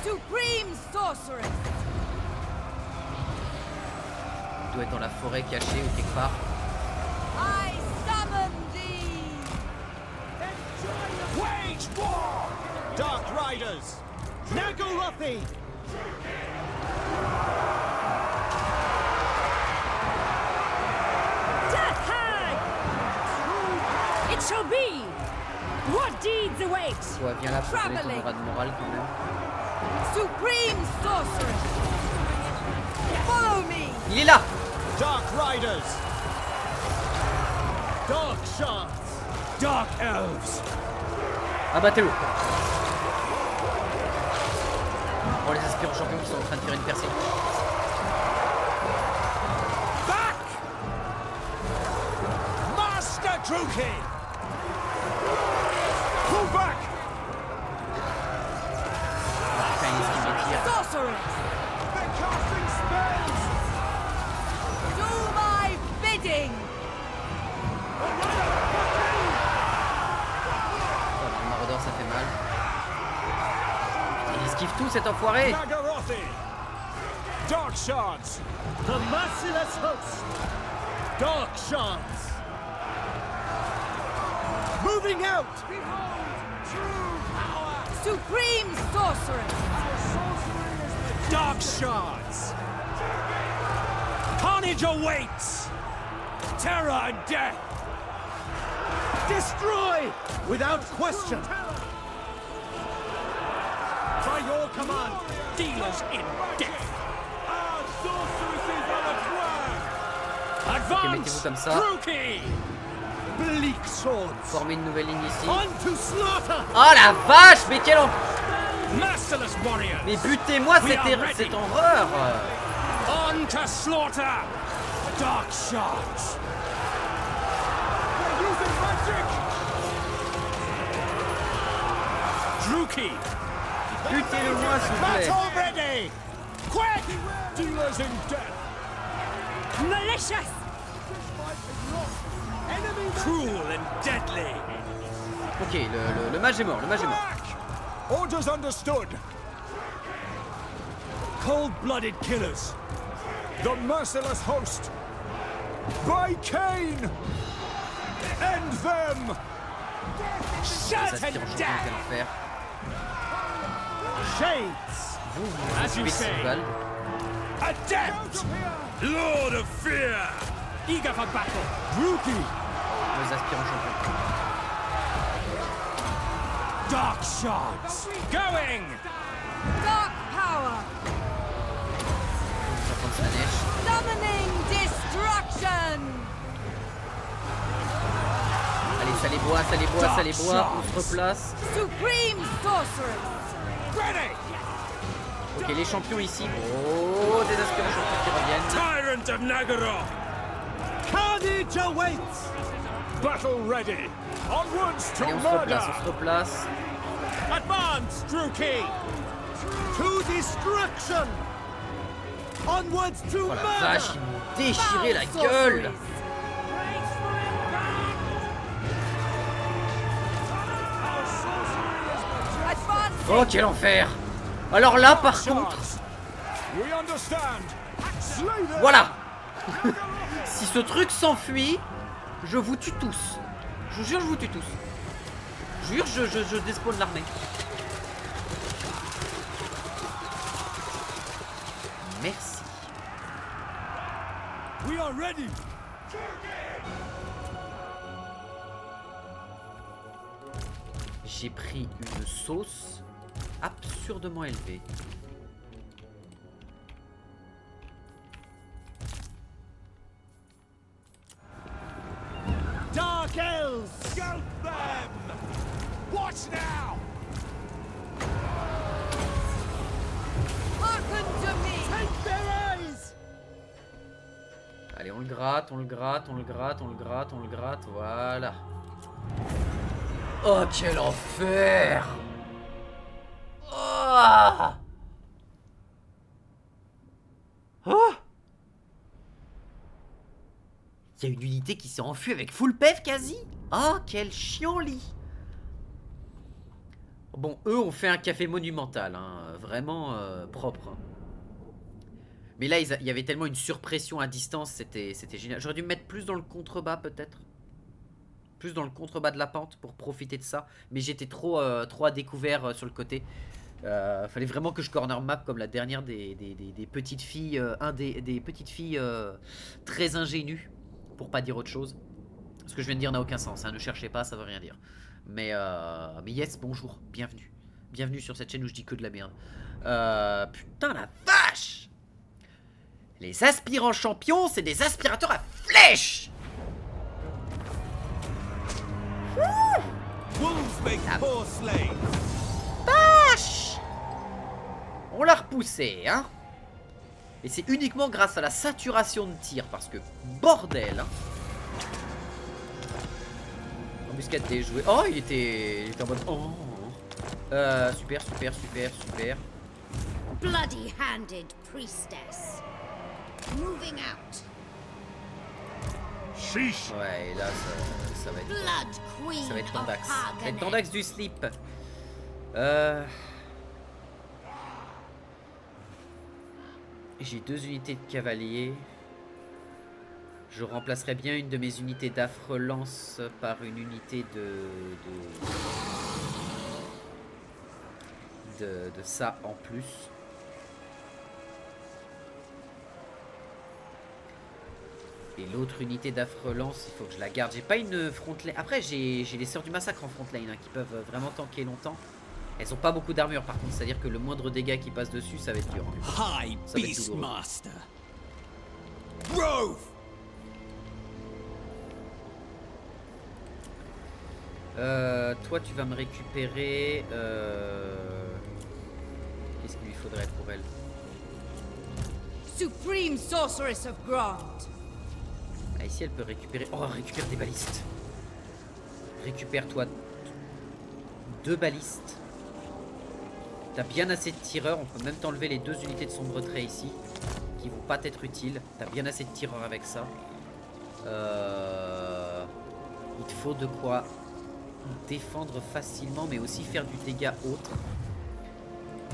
Supreme sorceress! Il doit être dans la forêt cachée ou quelque part. I summon thee! Wage war. Dark Riders. Nagorothi. Death Hag! It shall be! What deeds await? Toi, viens là pour donner ton aura de morale quand même. Supreme sorceress! Follow me! Il est là! Dark Riders. Dark Shards. Dark Elves. Abattez-le! Oh, les aspirants champions qui sont en train de faire une percée. Back. Master Druki. Pull back. Putain, il esquive les tirs. Sorceress! They're casting spells. Do my bidding! Voilà, le maraudeur, ça fait mal. Il esquive tout cet enfoiré! Nagorothi. Dark Shards. The merciless host. Dark Shards. Moving out. Supreme sorceress! Dark Shards. Carnage awaits. Terror and death. Destroy without question. By your command, dealers in death. Our sorceresses are at work. Advance, mettez-vous comme ça. Druki. Bleak swords. Formez une nouvelle ligne ici. On to slaughter. Oh la vache! Mais quel en... merciless warriors. Mais butez-moi cette horreur. On to slaughter. Dark shards. They're using magic. Druki. Butez-le-moi s'il vous plaît. Battle ready. Quick. Dealers in death. Malicious! Cruel and deadly. Ok, le mage est mort, le mage est mort. Orders understood. Cold-blooded killers. The merciless host. By Cain. End them. Ça Shut se tire en and champion, death. quel enfer. Shades. Vous As you occupez say. 6 balles. Adept. Lord of Fear. Eager for battle. Rookie. Les aspirants champions. Dark shards. Going. Dark power! Ça prend sa neige. Summoning destruction! Allez, ça les boit, ça les boit, ça les boit. On se replace. Supreme sorceress! Ready. Ok, les champions ici. Oh, des aspirants champions qui reviennent. Tyrant of Nagara. Carnage awaits. Battle ready. Onwards to Allez, on se murder. replace, on se replace. Advance, Druki. To destruction. Onwards to Oh la murder. vache, ils m'ont déchiré la gueule. Advance! Oh, quel enfer. Alors là, par contre, We understand. Slay them. voilà. Si ce truc s'enfuit, je vous tue tous. Je vous jure, je vous tue tous. Je jure, je despawn l'armée. Merci. We are ready. J'ai pris une sauce absurdement élevée. Dark elves. Scalp them. Watch now. Hearken to me! Take their eyes. Allez, on le gratte, on le gratte, on le gratte, on le gratte, on le gratte, voilà. Oh, quel enfer! Oh! Oh! Il y a une unité qui s'est enfuie avec full PEV quasi? Oh, quel chiant-lit! Bon, eux ont fait un café monumental, hein, vraiment propre. Hein. Mais là, il y avait tellement une surpression à distance, c'était génial. J'aurais dû me mettre plus dans le contrebas, peut-être. Plus dans le contrebas de la pente pour profiter de ça. Mais j'étais trop à découvert sur le côté. Fallait vraiment que je corner map comme la dernière des petites filles, des petites filles très ingénues, pour pas dire autre chose. Ce que je viens de dire n'a aucun sens, hein, ne cherchez pas, ça veut rien dire. Mais yes, bonjour, bienvenue. Bienvenue sur cette chaîne où je dis que de la merde. Putain la vache! Les aspirants champions, c'est des aspirateurs à flèches! Wolves make poor slaves. Vache! On l'a repoussé, hein? Et c'est uniquement grâce à la saturation de tir, parce que bordel, hein. Embuscade déjouée. Oh, il était en mode. Oh. Super, super, super, super. Bloody-handed priestess. Moving out. Sheesh. Ouais, et là, ça va être. Blood queen Ça va être of Tandax. Ça va être Harganet. Tandax du slip. J'ai 2 unités de cavaliers. Je remplacerai bien une de mes unités d'affre-lance par une unité de ça en plus. Et l'autre unité d'affre-lance, il faut que je la garde. J'ai pas une front lane. Après, j'ai les sœurs du massacre en front lane, hein, qui peuvent vraiment tanker longtemps. Elles ont pas beaucoup d'armure par contre, c'est-à-dire que le moindre dégât qui passe dessus, ça va être dur. High Ça va être douloureux. Beastmaster. Rove. Toi, tu vas me récupérer. Qu'est-ce qu'il lui faudrait pour elle? Supreme Sorceress of Grant. Ah, ici elle peut récupérer... Oh, récupère des balistes. Récupère toi 2 balistes. T'as bien assez de tireurs. On peut même t'enlever les 2 unités de sombre trait ici, qui vont pas t'être utiles. T'as bien assez de tireurs avec ça. Il te faut de quoi défendre facilement, mais aussi faire du dégât autre.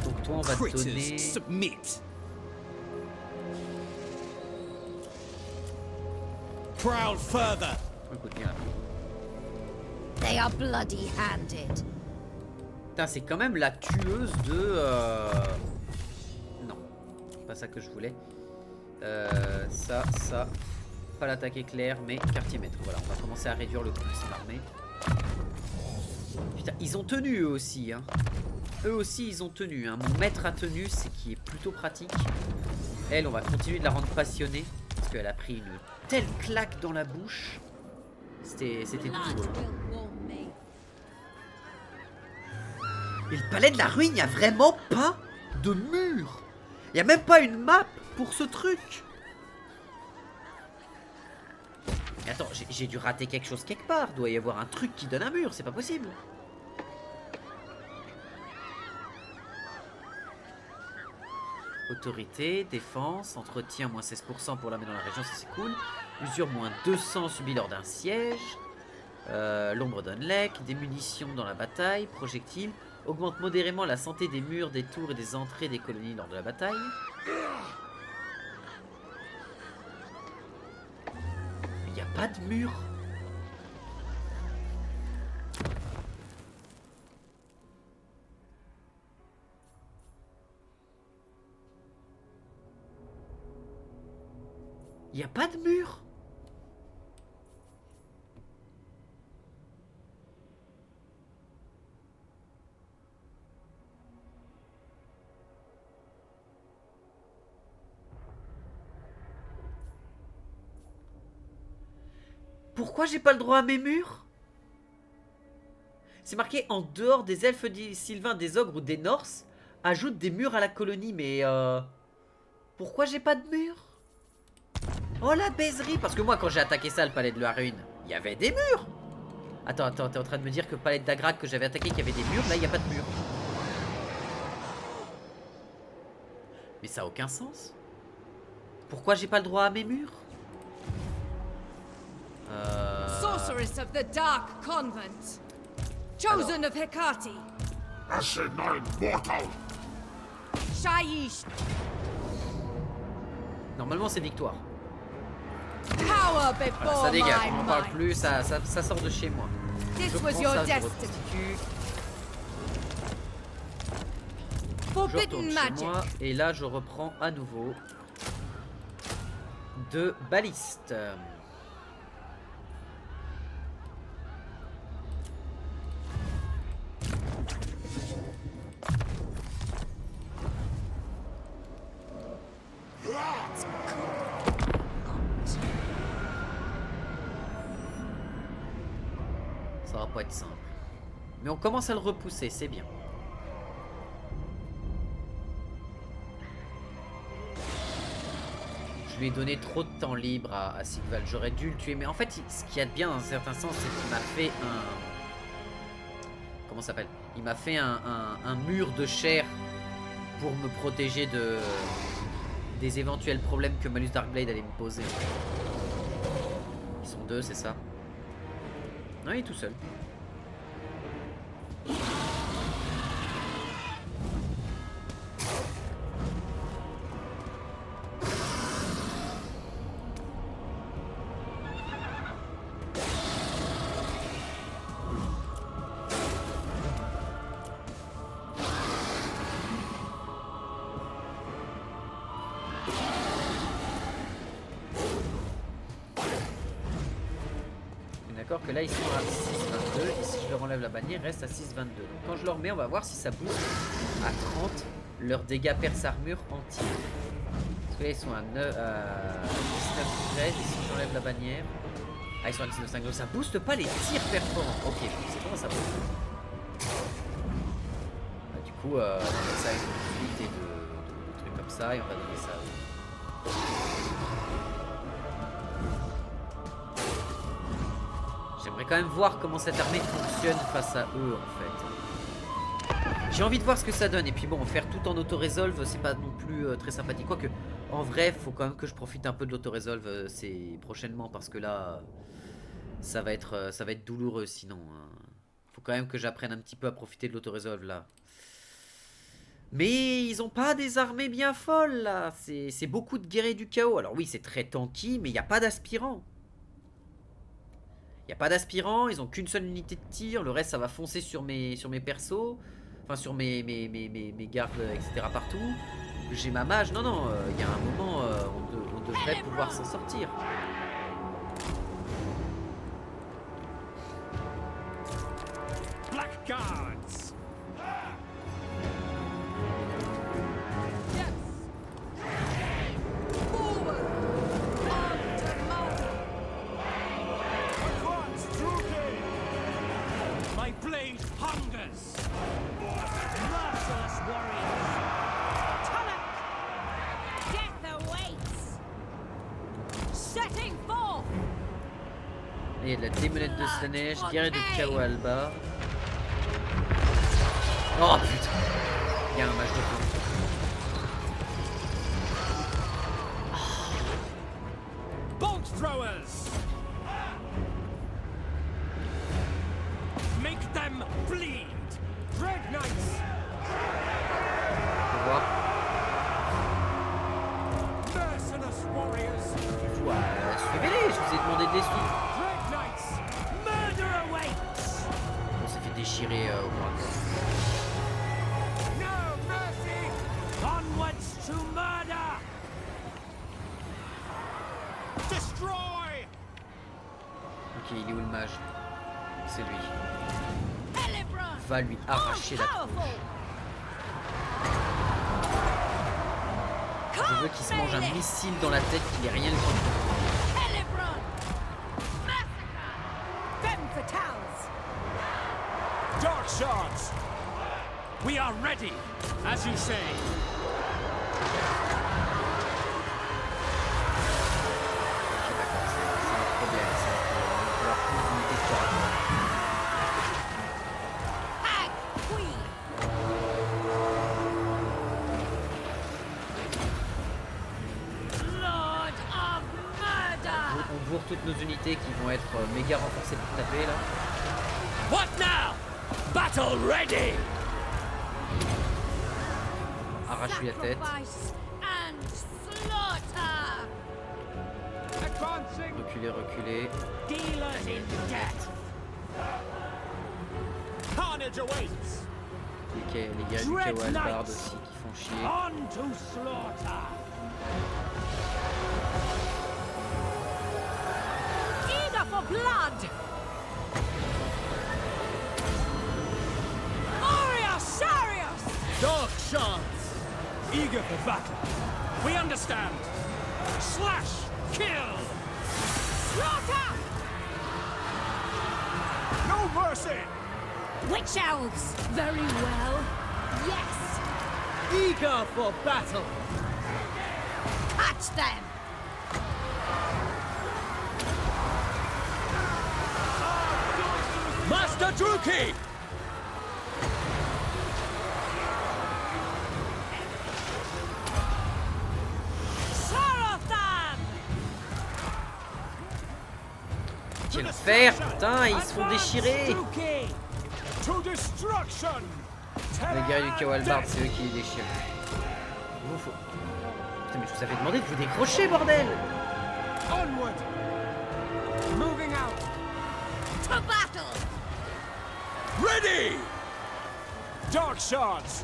Donc toi on va te donner... Submit. Prowl further. Écoute bien là. They are bloody-handed. Putain, c'est quand même la tueuse de... Non, c'est pas ça que je voulais. Ça. Pas l'attaque éclair, mais quartier maître. Voilà, on va commencer à réduire le coût de son armée. Putain, ils ont tenu eux aussi. Hein. Eux aussi, ils ont tenu. Hein. Mon maître a tenu, c'est qui est plutôt pratique. Elle, on va continuer de la rendre passionnée. Parce qu'elle a pris une telle claque dans la bouche. C'était douloureux. Et le palais de la ruine, il n'y a vraiment pas de mur. Il n'y a même pas une map pour ce truc. Mais attends, j'ai dû rater quelque chose quelque part. Il doit y avoir un truc qui donne un mur, c'est pas possible. Autorité, défense, entretien, moins 16% pour l'armée dans la région, ça c'est cool. Usure, moins 200 subis lors d'un siège. L'ombre d'Unlek, des munitions dans la bataille, projectiles. Augmente modérément la santé des murs, des tours et des entrées des colonies lors de la bataille. Il n'y a pas de mur. Il n'y a pas de mur. Pourquoi j'ai pas le droit à mes murs? C'est marqué en dehors des elfes sylvains, des ogres ou des norses, ajoute des murs à la colonie, mais pourquoi j'ai pas de murs? Oh la baiserie. Parce que moi quand j'ai attaqué ça, le palais de la ruine, il y avait des murs. Attends, t'es en train de me dire que le palais de Dagrak que j'avais attaqué, qu'il y avait des murs, là il n'y a pas de murs. Mais ça a aucun sens. Pourquoi j'ai pas le droit à mes murs? Sorceress of the Dark Convent. Chosen of Hecate. Asinine mortal! Shaiish. Normalement c'est victoire. Power before Voilà, ça dégage, on my n'en parle might. plus, ça sort de chez moi. This Je was prends your ça, je destiny. reconstitue, je Forbidden retourne chez magic. moi, et là je reprends à nouveau 2 balistes. Ça va pas être simple. Mais on commence à le repousser, c'est bien. Je lui ai donné trop de temps libre à Sigval. J'aurais dû le tuer. Mais en fait, ce qu'il y a de bien dans un certain sens, c'est qu'il m'a fait un... Comment ça s'appelle? Il m'a fait un mur de chair pour me protéger des éventuels problèmes que Malus Darkblade allait me poser. Ils sont 2, c'est ça? Non, il est tout seul. D'accord que là ils sont à 6,22 et si je leur enlève la bannière, ils restent à 6,22. Donc quand je leur mets, on va voir si ça bouge à 30 leurs dégâts perce armure entiers. Parce que là ils sont à 19,13 et si j'enlève la bannière... Ah ils sont à 19,5. Donc ça booste pas les tirs perforants. Ok, c'est comment ça booste. Bah, du coup, ça profiter de trucs comme ça et on va donner ça à eux. J'aimerais quand même voir comment cette armée fonctionne face à eux en fait. J'ai envie de voir ce que ça donne et puis bon, faire tout en auto-resolve c'est pas non plus très sympathique. Quoique en vrai faut quand même que je profite un peu de l'auto-resolve prochainement parce que là ça va être douloureux sinon. Faut quand même que j'apprenne un petit peu à profiter de l'auto-resolve là. Mais ils ont pas des armées bien folles là. C'est beaucoup de guerriers du chaos. Alors oui c'est très tanky mais il n'y a pas d'aspirants. Il n'y a pas d'aspirants, ils ont qu'une seule unité de tir, le reste ça va foncer sur mes persos, enfin sur mes gardes, etc. partout. J'ai ma mage, non, il y a un moment, on devrait pouvoir s'en sortir. Blackguards! Yes! Forward! On to Malta! Advance, Druki! My blade hungers! Merciless warriors! Tulloch! Death awaits! Setting forth! Il y a de la démonette de Slanesh, guerrier du chaos Alba. Oh putain, il y a un match de flanc. Bolt throwers! Make them bleed! Dread Knights! On va voir. Merciless warriors! Ouais, suivez-les, je vous ai demandé de les suivre. Dread Knights! Murder awaits! On s'est fait déchirer au bras de corps. No mercy! Onwards to murder! Destroy! Ok, il est où le mage? C'est lui. Hellebron! Va lui arracher la tronche. Je veux qu'il se mange un missile dans la tête qu'il ait rien le temps. Hellebron! Massacre! Femme fatales! Dark shards! We are ready, as you say. C'est un problème, ça. Il va falloir plus d'unités de corps à corps. Hag Queen! Lord of Murder! On bourre toutes nos unités qui vont être méga renforcées pour taper là. What now? Battle ready! Arrache-lui la tête. Sacrifice and slaughter! Advancing! Reculer, reculer. Dealers in death! Carnage awaits! Les gars du chaos Albard aussi qui font chier. On to slaughter! Eager for blood! Aurea Sarius! Dark shards! Eager for battle! We understand! Slash! Kill! Slaughter! No mercy! Witch elves! Very well. Yes! Eager for battle! Catch them! Master Druki! Sarothan! Quel enfer, putain, ils se font déchirer. Druki! To destruction! Les guerriers du chaos Albard, c'est eux qui les déchirent. Vous faut... Putain, mais je vous avais demandé de vous décrocher, bordel. Onward! Moving out! To battle! Ready! Dark shards!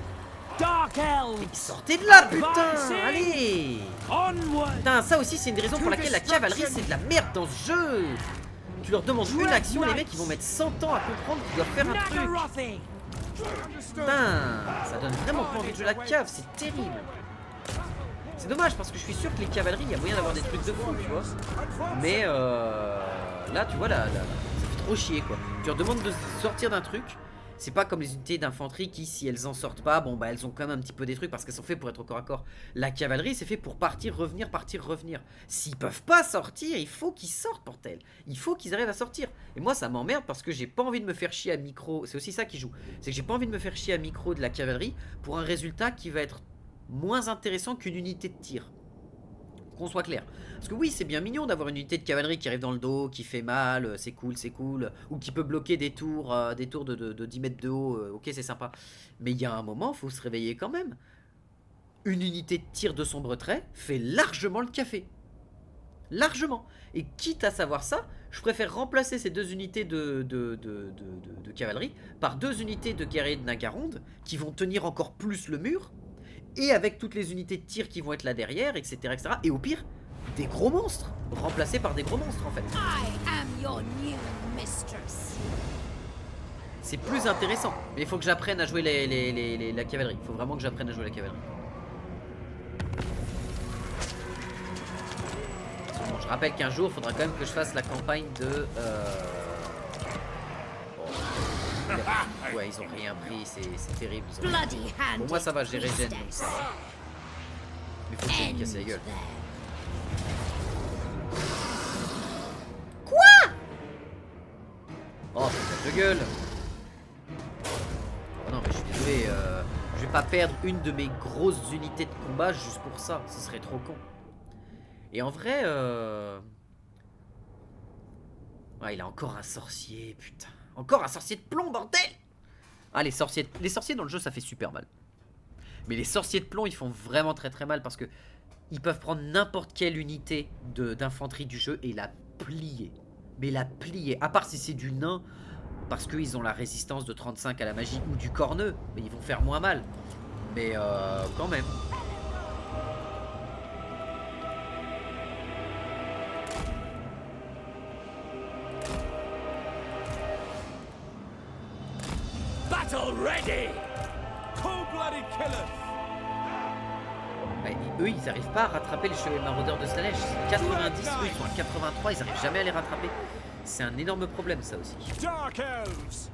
Dark elves! Sortez de là, putain. Allez. Onward! Putain, ça aussi, c'est une des raisons pour laquelle la cavalerie, c'est de la merde dans ce jeu. Tu leur demandes une action, les mecs, ils vont mettre 100 ans à comprendre qu'ils doivent faire un truc. Nagarothi! Putain, ça donne vraiment pas envie de jouer la cave, c'est terrible. C'est dommage parce que je suis sûr que les cavaleries, il y a moyen d'avoir des trucs de fou, tu vois. Mais là, tu vois, là, ça fait trop chier quoi. Tu leur demandes de sortir d'un truc, C'est pas comme les unités d'infanterie qui, si elles en sortent pas, bon bah elles ont quand même un petit peu des trucs parce qu'elles sont faites pour être au corps à corps. La cavalerie, c'est fait pour partir, revenir, partir, revenir. S'ils peuvent pas sortir, il faut qu'ils sortent, portel. Il faut qu'ils arrivent à sortir. Et moi, ça m'emmerde parce que j'ai pas envie de me faire chier à micro. C'est aussi ça qui joue. C'est que j'ai pas envie de me faire chier à micro de la cavalerie pour un résultat qui va être moins intéressant qu'une unité de tir. Qu'on soit clair. Parce que oui, c'est bien mignon d'avoir une unité de cavalerie qui arrive dans le dos, qui fait mal, c'est cool, ou qui peut bloquer des tours de 10 mètres de haut, ok, c'est sympa. Mais il y a un moment, faut se réveiller quand même. Une unité de tir de sombre trait fait largement le café. Largement. Et quitte à savoir ça, je préfère remplacer ces 2 unités de cavalerie par 2 unités de guerriers de Nagaronde qui vont tenir encore plus le mur. Et avec toutes les unités de tir qui vont être là derrière, etc., etc. Et au pire, des gros monstres. Remplacés par des gros monstres, en fait. I am your new mistress. C'est plus intéressant. Mais il faut que j'apprenne à jouer la cavalerie. Il faut vraiment que j'apprenne à jouer la cavalerie. Bon, je rappelle qu'un jour, il faudra quand même que je fasse la campagne de... Ouais, ils ont rien pris, c'est terrible. Bloody hand. Bon, moi ça va, j'ai régène, donc ça va. Mais faut que je lui casse la gueule. Quoi? Oh, putain de gueule. Oh non, mais je suis désolé, je vais pas perdre une de mes grosses unités de combat juste pour ça, ce serait trop con. Et en vrai, ouais, il a encore un sorcier, putain. Encore un sorcier de plomb, bordel! Ah, les sorciers dans le jeu, ça fait super mal. Mais les sorciers de plomb, ils font vraiment très très mal parce que ils peuvent prendre n'importe quelle unité d'infanterie du jeu et la plier. Mais la plier. À part si c'est du nain, parce qu'ils ont la résistance de 35 à la magie ou du corneux, mais ils vont faire moins mal. Mais quand même. Battle ready! Cold-blooded killers! Ouais, et eux, ils n'arrivent pas à rattraper les chevaliers maraudeurs de Slaanesh. 90, eux, ils sont à 83, ils n'arrivent jamais à les rattraper. C'est un énorme problème, ça aussi. Dark elves!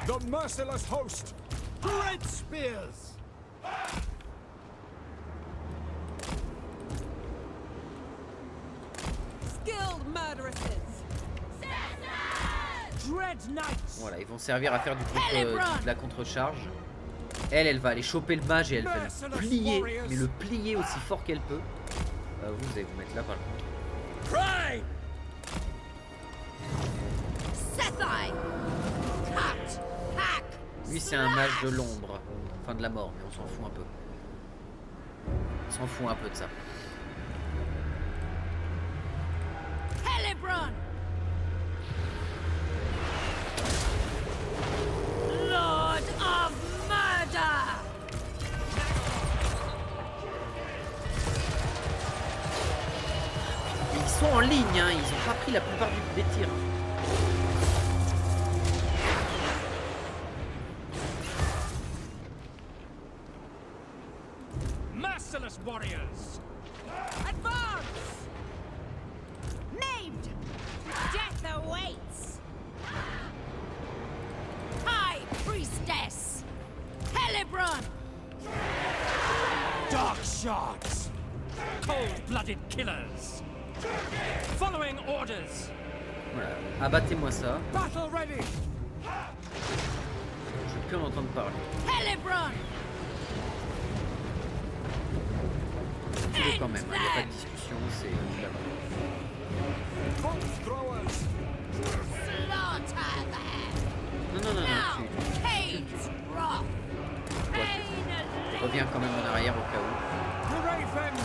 The merciless host! Great spears! Skilled murderesses. Dread knights! Voilà, ils vont servir à faire de la contre-charge. Elle va aller choper le mage et elle va le plier, mais le plier aussi fort qu'elle peut. Vous allez vous mettre là par contre. Pride! Sethai. Cut. Hack. Lui c'est un mage de l'ombre, enfin de la mort, mais on s'en fout un peu. On s'en fout un peu de ça. Helebron. Lord of Murder. Et ils sont en ligne, hein, ils ont pas pris la plupart des tirs. Merciless warriors! Advance. Named. Death awaits. High Priestess. Helebron. Dark shards! Cold-blooded killers! Following orders! Voilà, abattez-moi ça. Battle ready! Je veux plus en entendre parler. Helebron. Tuez quand même, il n'y a pas de discussion, c'est là-bas. Bolt throwers! Slaughter them. Non, non, non, non, Now, tu Cade's wrath. Pain. reviens quand même en arrière au cas où. The Raven!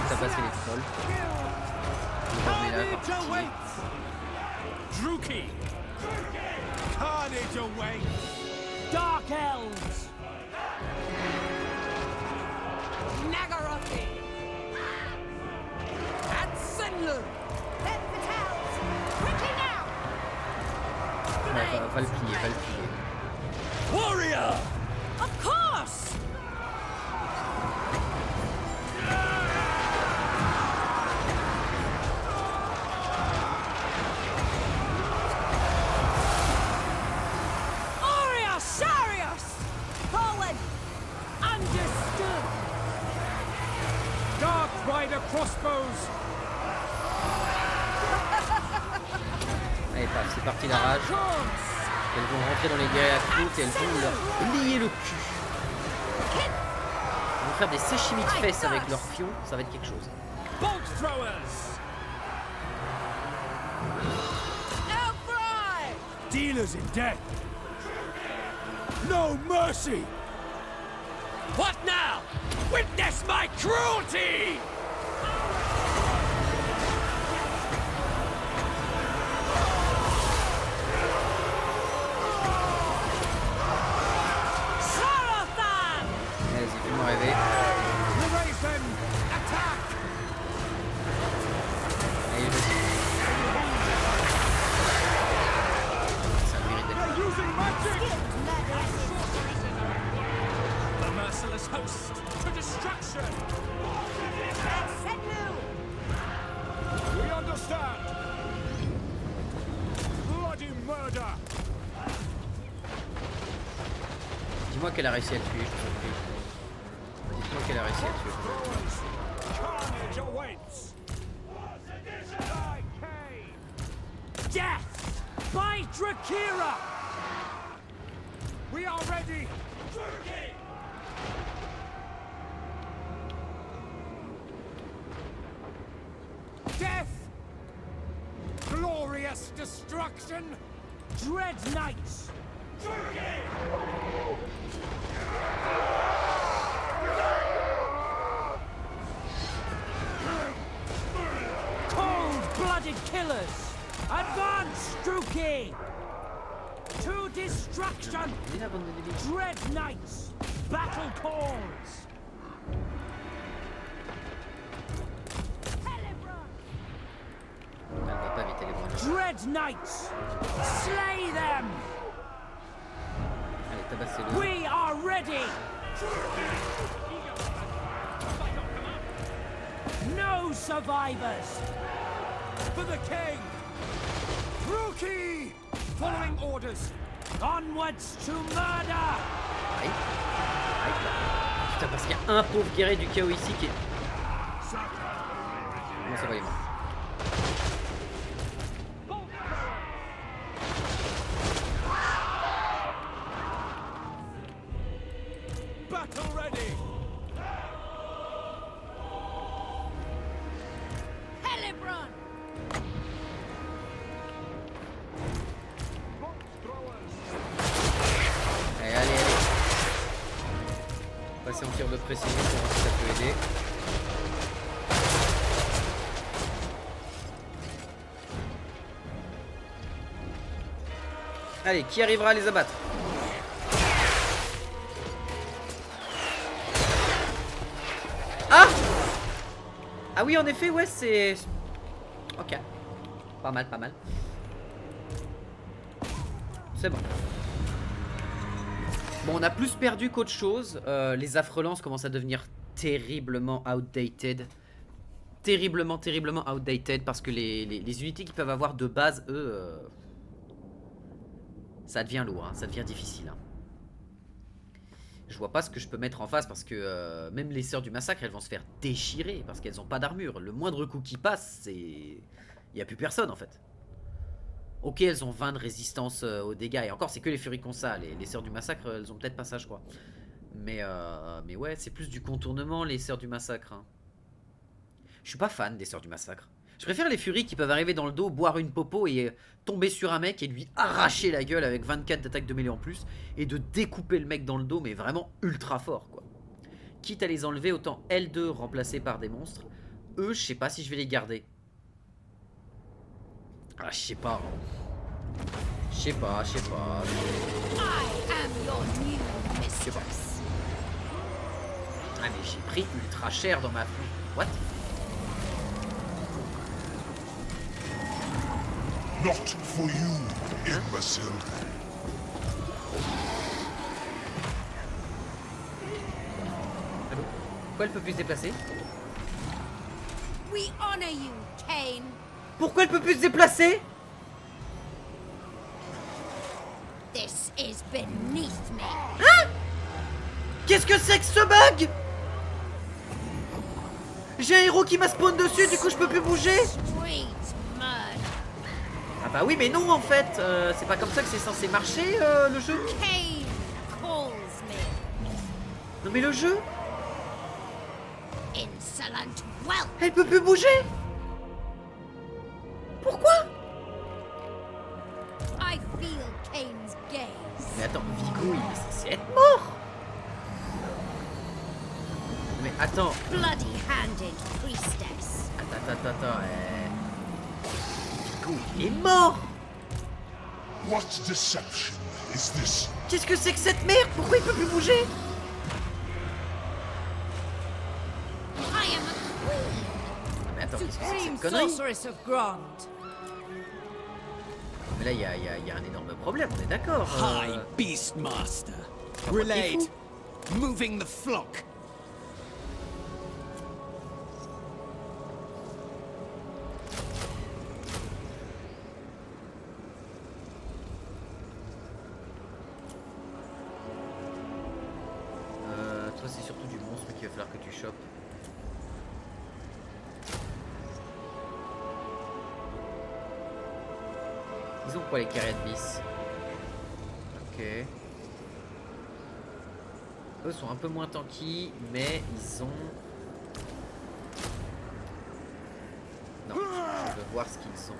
T'as passé les trolls. Je remets là par Carnage pitié. awaits! Druki! Carnage awaits! Dark elves! Nagarothi. Atsenlu. Let the towns. Quickly now. Ouais, va le plier, va le plier. Warrior! Of course. crossbows. Allez, paf, c'est parti la rage. Elles vont rentrer dans les guerriers à croûte et elles vont leur plier le cul. Ils vont faire des sashimi de fesses avec leurs fions, ça va être quelque chose. Bolt throwers. Dealers in death. No mercy. What now? Witness my cruelty! Sarathan! Vas-y, fais-moi rêver. The Raven, attack! Allez, vas-y. Ça mérite d'être. Using magic! Skilled murderers. The merciless host to destruction! Senmu! We understand! Bloody murder! Dis-moi qu'elle a réussi à le tuer, je vous en prie. Dites-moi qu'elle a réussi à le tuer. Carnage awaits! Death by Drakira! We are ready! Death! Glorious destruction! Dread knights! Cold-blooded killers! Advance, Druki! To destruction! Mais la bande de débiles. Dread knights! Battle calls! Elle va pas éviter les bras. Dread knights! Slay them! Allez, tabassez-le. We are ready! No survivors! For the king! Druki! Following orders! Onwards to murder! Aïe. Aïe. Putain, parce qu'il y a un pauvre guerrier du chaos ici qui est. Comment ça va, il est mort. Battle ready! Helibron! Allez, allez, allez. Passer en tir de précision pour voir si ça peut aider. Allez, qui arrivera à les abattre? Ah! Ah oui, en effet, ouais, c'est... Ok. Pas mal, pas mal. C'est bon. Bon, on a plus perdu qu'autre chose. Les affrelances commencent à devenir terriblement outdated. Terriblement, terriblement outdated. Parce que les unités qu'ils peuvent avoir de base, eux... ça devient lourd, hein, ça devient difficile. Hein. Je vois pas ce que je peux mettre en face parce que même les sœurs du massacre, elles vont se faire déchirer parce qu'elles ont pas d'armure. Le moindre coup qui passe, c'est... il n'y a plus personne en fait. Ok, elles ont 20 de résistance aux dégâts. Et encore, c'est que les furies qu'on ça. Les sœurs du massacre, elles ont peut-être pas ça, je crois. Mais ouais, c'est plus du contournement, les sœurs du massacre. Hein. Je suis pas fan des sœurs du massacre. Je préfère les furies qui peuvent arriver dans le dos, boire une popo et tomber sur un mec et lui arracher la gueule avec 24 d'attaque de mêlée en plus. Et de découper le mec dans le dos, mais vraiment ultra fort, quoi. Quitte à les enlever, autant L2 remplacés par des monstres. Eux, je sais pas si je vais les garder. Ah, je sais pas. Je sais pas, je sais pas. I am your new Je sais pas. mistress. Ah, mais j'ai pris ultra cher dans ma flûte. What? Not for you, imbecile. Allô? Pourquoi elle peut plus se déplacer? We honor you, Kane. Pourquoi elle peut plus se déplacer? This is beneath me. Qu'est-ce que c'est que ce bug? J'ai un héros qui m'a spawn dessus, du coup je peux plus bouger. Street mud. Ah bah oui mais non en fait, c'est pas comme ça que c'est censé marcher le jeu. Cain calls me. Non mais le jeu, Insolent whelp. elle peut plus bouger. Pourquoi? I feel Cain's gaze. Mais attends, Vigo il est censé être mort. Mais attends, Bloody-handed priestess. attends, Vigo il est mort. What deception is this? Qu'est-ce que c'est que cette merde? Pourquoi il peut plus bouger? I am a queen. Mais attends, qu'est-ce que c'est que Supreme cette connerie? Sorceress of Grond. Mais là il y a un énorme problème, on est d'accord. High Beastmaster. what Relate. Moving the flock. Toi c'est surtout du monstre qu'il va falloir que tu chopes. Ils ont quoi les carrés de bis? Ok. Eux sont un peu moins tanky, mais ils ont... Non, je veux voir ce qu'ils ont.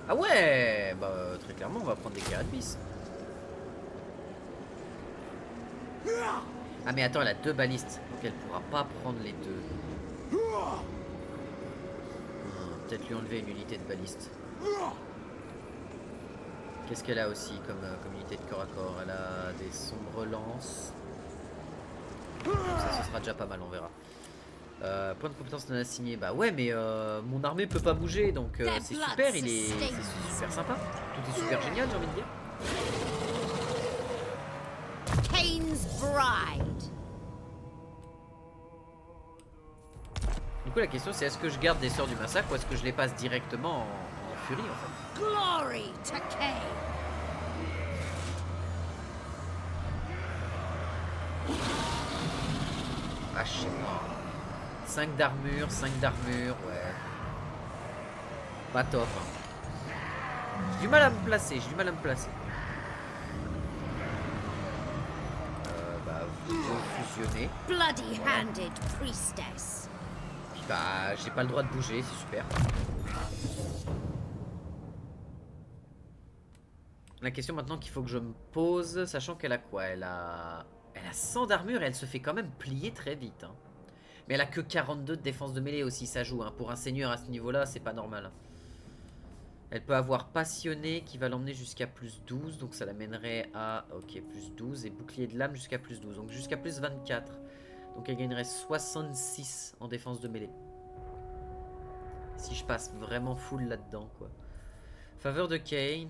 Ah ouais, bah très clairement on va prendre des carrés de bis. Ah mais attends, elle a 2 balistes, donc elle pourra pas prendre les 2. Peut-être lui enlever une unité de baliste. Qu'est-ce qu'elle a aussi comme unité de corps à corps? Elle a des sombres lances. Ça ce sera déjà pas mal, on verra. Point de compétence non assigné. Bah ouais mais mon armée peut pas bouger donc c'est super, c'est super sympa. Tout est super génial j'ai envie de dire. Cain's bride. Du coup la question c'est est-ce que je garde des sœurs du massacre ou est-ce que je les passe directement en furie en fait? Glory to Cain. Ah je sais pas. 5 d'armure, ouais. Pas top. Hein. J'ai du mal à me placer, Bah, vous fusionner. Bloody-handed priestess. Puis bah, j'ai pas le droit de bouger, c'est super. La question maintenant qu'il faut que je me pose, sachant qu'elle a quoi? Elle a 100 d'armure et elle se fait quand même plier très vite. Hein. Mais elle a que 42 de défense de mêlée aussi, ça joue. Hein. Pour un seigneur à ce niveau-là, c'est pas normal. Elle peut avoir passionné qui va l'emmener jusqu'à plus 12. Donc ça l'amènerait à... Ok, plus 12. Et bouclier de lame jusqu'à plus 12. Donc jusqu'à plus 24. Donc elle gagnerait 66 en défense de mêlée. Si je passe vraiment full là-dedans, quoi. Faveur de Cain.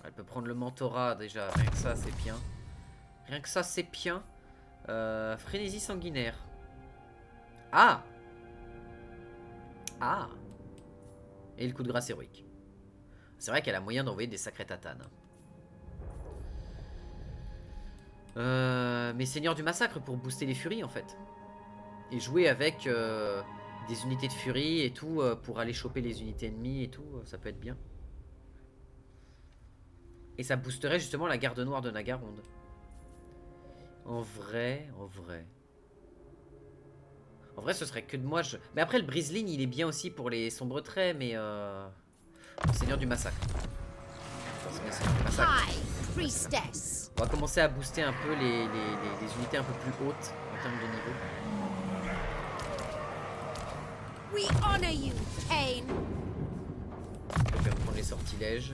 Elle peut prendre le mentorat déjà, rien que ça c'est bien. Rien que ça c'est bien. Frénésie sanguinaire. Ah. Ah. Et le coup de grâce héroïque. C'est vrai qu'elle a moyen d'envoyer des sacrées tatanes. Mais Seigneur du Massacre pour booster les furies en fait. Et jouer avec des unités de furie et tout pour aller choper les unités ennemies et tout, ça peut être bien. Et ça boosterait justement la garde noire de Nagaronde. En vrai, ce serait que de moi. Mais après, le brise-ligne, il est bien aussi pour les sombres traits, mais Seigneur du Massacre. Enfin, Seigneur du Massacre. High priestess. On va commencer à booster un peu les unités un peu plus hautes en termes de niveau. We honor you, Cain. Je vais prendre les sortilèges.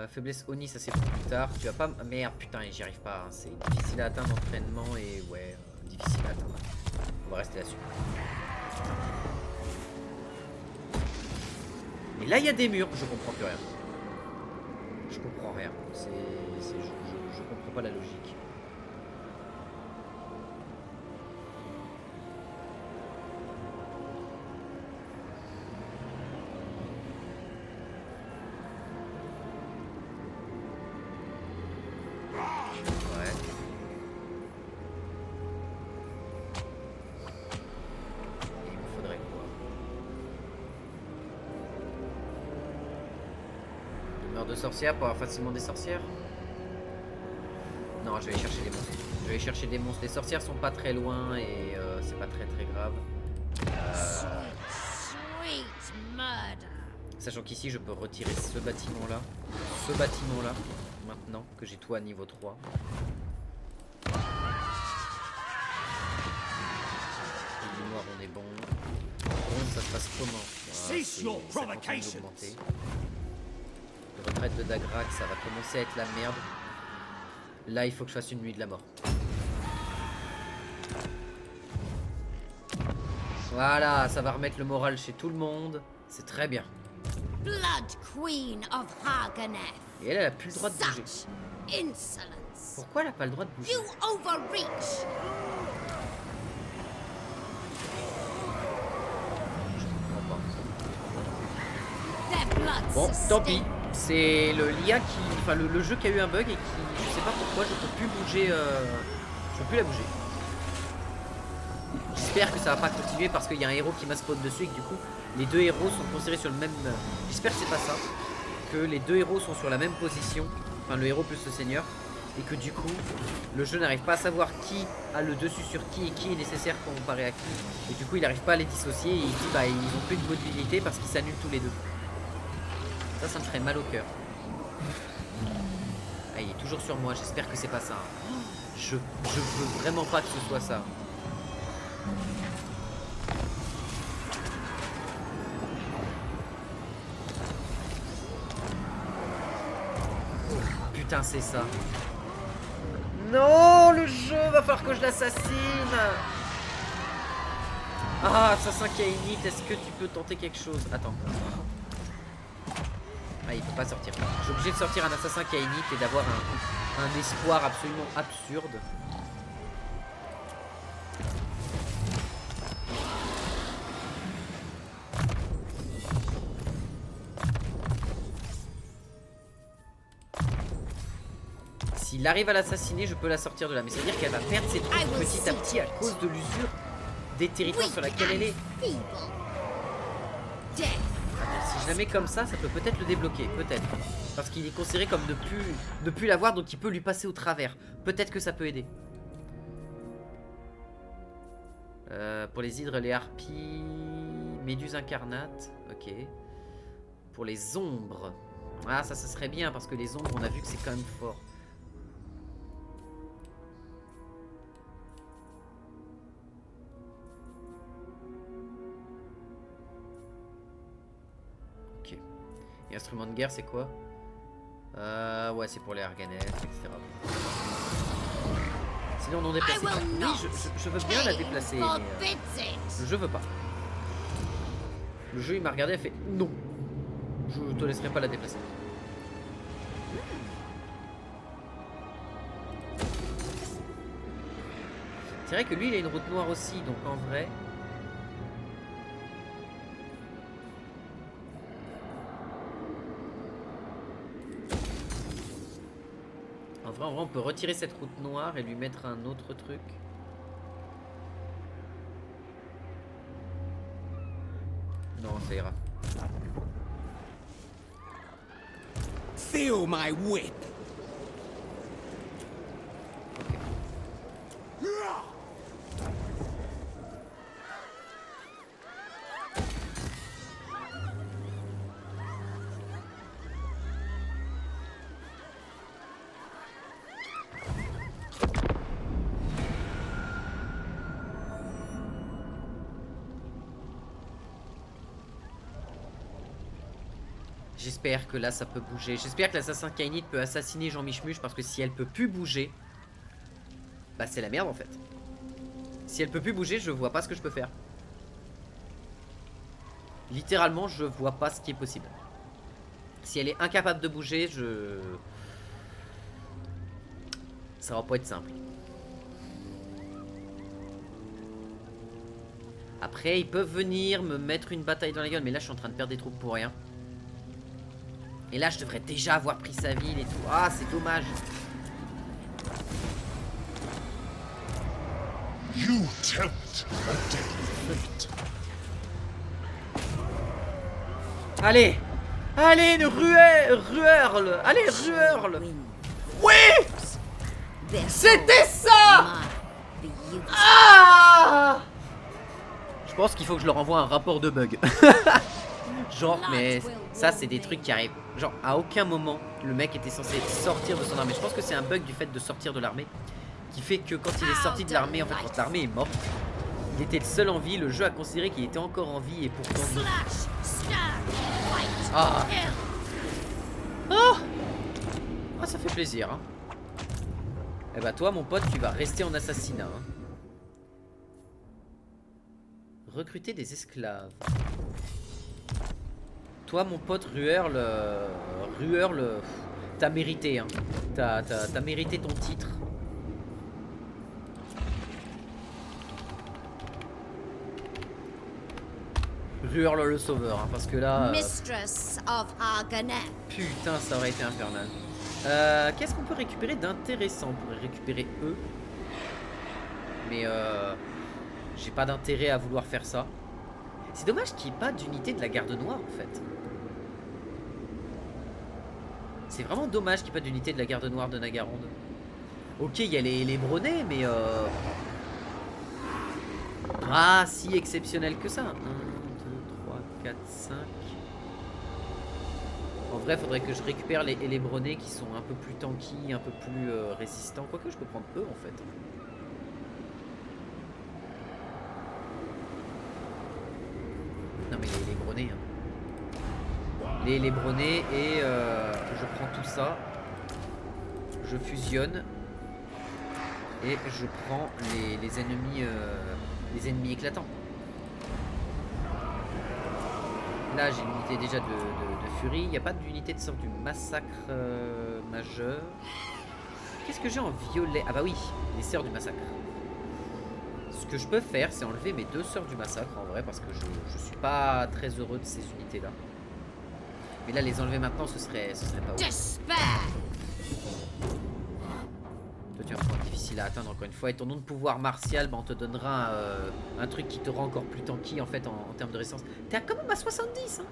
Faiblesse Oni, ça c'est pour plus tard. Tu vas pas... Merde, putain, j'y arrive pas. Hein. C'est difficile à atteindre l'entraînement et ouais, difficile à atteindre. On va rester là-dessus. Mais là, il y a des murs. Je comprends plus rien. Je comprends rien. Je comprends pas la logique. Ouais. Et il me faudrait quoi? Demeure de sorcière pour avoir facilement des sorcières? Non, je vais aller chercher des monstres. Je vais aller chercher des monstres. Les sorcières sont pas très loin et c'est pas très grave. Sweet murder. Sachant qu'ici je peux retirer ce bâtiment là. Ce bâtiment là. Maintenant que j'ai tout à niveau 3. Et du noir on est bon. Bon, ça se passe comment? Voilà, Cease your ça continue provocations. d'augmenter. La retraite de Dagrak, ça va commencer à être la merde. Là il faut que je fasse une nuit de la mort. Voilà, ça va remettre le moral chez tout le monde. C'est très bien. Blood Queen of Haganeth. Et elle a plus le droit de bouger. Such insolence. Pourquoi elle a pas le droit de bouger? You overreach. Je comprends pas. Their blood Bon, tant pis. sustains. C'est le l'IA qui... Enfin, le jeu qui a eu un bug et qui... Je sais pas pourquoi, je peux plus bouger... Je peux plus la bouger. J'espère que ça va pas continuer parce qu'il y a un héros qui m'a spawn dessus et que du coup, les deux héros sont considérés sur le même... J'espère que c'est pas ça. Que les deux héros sont sur la même position. Enfin, le héros plus le seigneur. Et que du coup, le jeu n'arrive pas à savoir qui a le dessus sur qui et qui est nécessaire pour comparer à qui. Et du coup, il n'arrive pas à les dissocier et il dit bah ils ont plus de mobilité parce qu'ils s'annulent tous les deux. Ça me ferait mal au cœur. Ah, il est toujours sur moi, j'espère que c'est pas ça. Je veux vraiment pas que ce soit ça. Putain, c'est ça. Non, le jeu, va falloir que je l'assassine. Ah, assassin Kainit, est-ce que tu peux tenter quelque chose? Attends. Ah, il peut pas sortir. Je suis obligé de sortir un assassin Kainit et d'avoir un espoir absolument absurde. S'il arrive à l'assassiner, je peux la sortir de là. Mais ça veut dire qu'elle va perdre ses trucs petit à petit à cause de l'usure des territoires sur laquelle elle est. Feeble. Death. Attends, si je la mets comme ça peut peut-être le débloquer, peut-être. Parce qu'il est considéré comme ne plus l'avoir, donc il peut lui passer au travers. Peut-être que ça peut aider. Pour les hydres, les harpies, méduses incarnates, ok. Pour les ombres, ah ça serait bien parce que les ombres, on a vu que c'est quand même fort. Ok. Et instrument de guerre, c'est quoi? Ouais, c'est pour les Arganeth, etc. Sinon, non déplacé. Oui, je veux bien la déplacer. Mais, le jeu veut pas. Le jeu, il m'a regardé et a fait non. Je te laisserai pas la déplacer. C'est vrai que lui, il a une route noire aussi, donc en vrai. En vrai, on peut retirer cette route noire et lui mettre un autre truc. Non, ça ira. Feel my whip. J'espère que là ça peut bouger. J'espère que l'assassin Kainit peut assassiner Jean Michmuche parce que si elle peut plus bouger, bah c'est la merde en fait. Si elle peut plus bouger, je vois pas ce que je peux faire. Littéralement, je vois pas ce qui est possible. Si elle est incapable de bouger, ça va pas être simple. Après, ils peuvent venir me mettre une bataille dans la gueule, mais là, je suis en train de perdre des troupes pour rien. Et là, je devrais déjà avoir pris sa ville et tout. Ah, c'est dommage. You tempt a deadly fate. Allez! Allez, rueurle! Allez, rueurle! Oui! C'était ça! Ah! Je pense qu'il faut que je leur envoie un rapport de bug. Genre, mais ça, c'est des trucs qui arrivent. Genre, à aucun moment, le mec était censé sortir de son armée. Je pense que c'est un bug du fait de sortir de l'armée qui fait que quand il est sorti de l'armée, en fait, quand l'armée est morte, il était le seul en vie. Le jeu a considéré qu'il était encore en vie et pourtant... Ah. Oh. Ah, ça fait plaisir, hein. Eh bah toi, mon pote, tu vas rester en assassinat, hein. Recruter des esclaves. Toi, mon pote, Rueurle, t'as mérité, hein. T'as mérité ton titre. Rueurle le sauveur, hein, parce que là... Mistress of Arganet. Putain, ça aurait été infernal. Qu'est-ce qu'on peut récupérer d'intéressant? On pourrait récupérer eux. Mais j'ai pas d'intérêt à vouloir faire ça. C'est dommage qu'il n'y ait pas d'unité de la garde noire en fait. C'est vraiment dommage qu'il n'y ait pas d'unité de la garde noire de Nagaronde. Ok, il y a les Bronets, mais pas si exceptionnel que ça. 1, 2, 3, 4, 5. En vrai, faudrait que je récupère les Bronets qui sont un peu plus tanky, un peu plus résistants. Quoique je peux prendre eux en fait. Non mais les Bronets. Hein. Les Bronets et je prends tout ça. Je fusionne. Et je prends les ennemis éclatants. Là j'ai une unité déjà de furie. Il n'y a pas d'unité de sort du massacre majeur. Qu'est-ce que j'ai en violet? Ah bah oui, les sœurs du massacre. Ce que je peux faire, c'est enlever mes 2 sœurs du massacre en vrai, parce que je suis pas très heureux de ces unités là. Mais là les enlever maintenant ce serait pas ouf. Toi tu as un point difficile à atteindre encore une fois. Et ton nom de pouvoir martial, bah, on te donnera un truc qui te rend encore plus tanky en fait en termes de résistance. T'es quand même à 70 hein.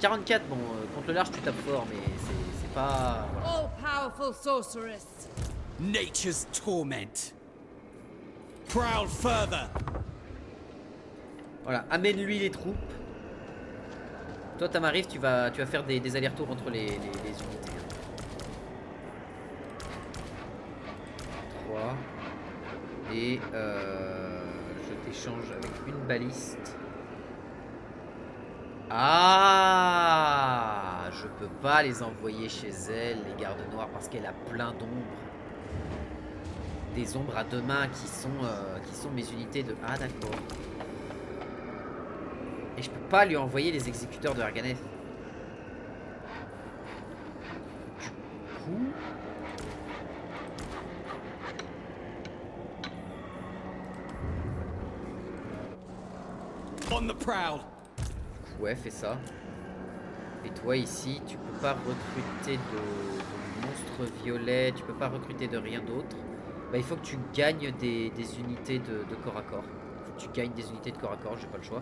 44, bon contre le large tu tapes fort mais c'est pas... Voilà. All powerful sorceress. Nature's torment. Prowl further. Voilà, amène-lui les troupes. Toi, Tamarive, tu vas faire des allers-retours entre les unités. 3. Et je t'échange avec une baliste. Ah, je peux pas les envoyer chez elle, les gardes noirs, parce qu'elle a plein d'ombres. Des ombres à 2 mains qui sont mes unités de... Ah d'accord. Et je peux pas lui envoyer les exécuteurs de Arganet. Du coup... On the prowl. Ouais, fais ça. Et toi ici, tu peux pas recruter de monstres violets, tu peux pas recruter de rien d'autre. Bah, il faut que tu gagnes des unités de corps à corps. Il faut que tu gagnes des unités de corps à corps, j'ai pas le choix.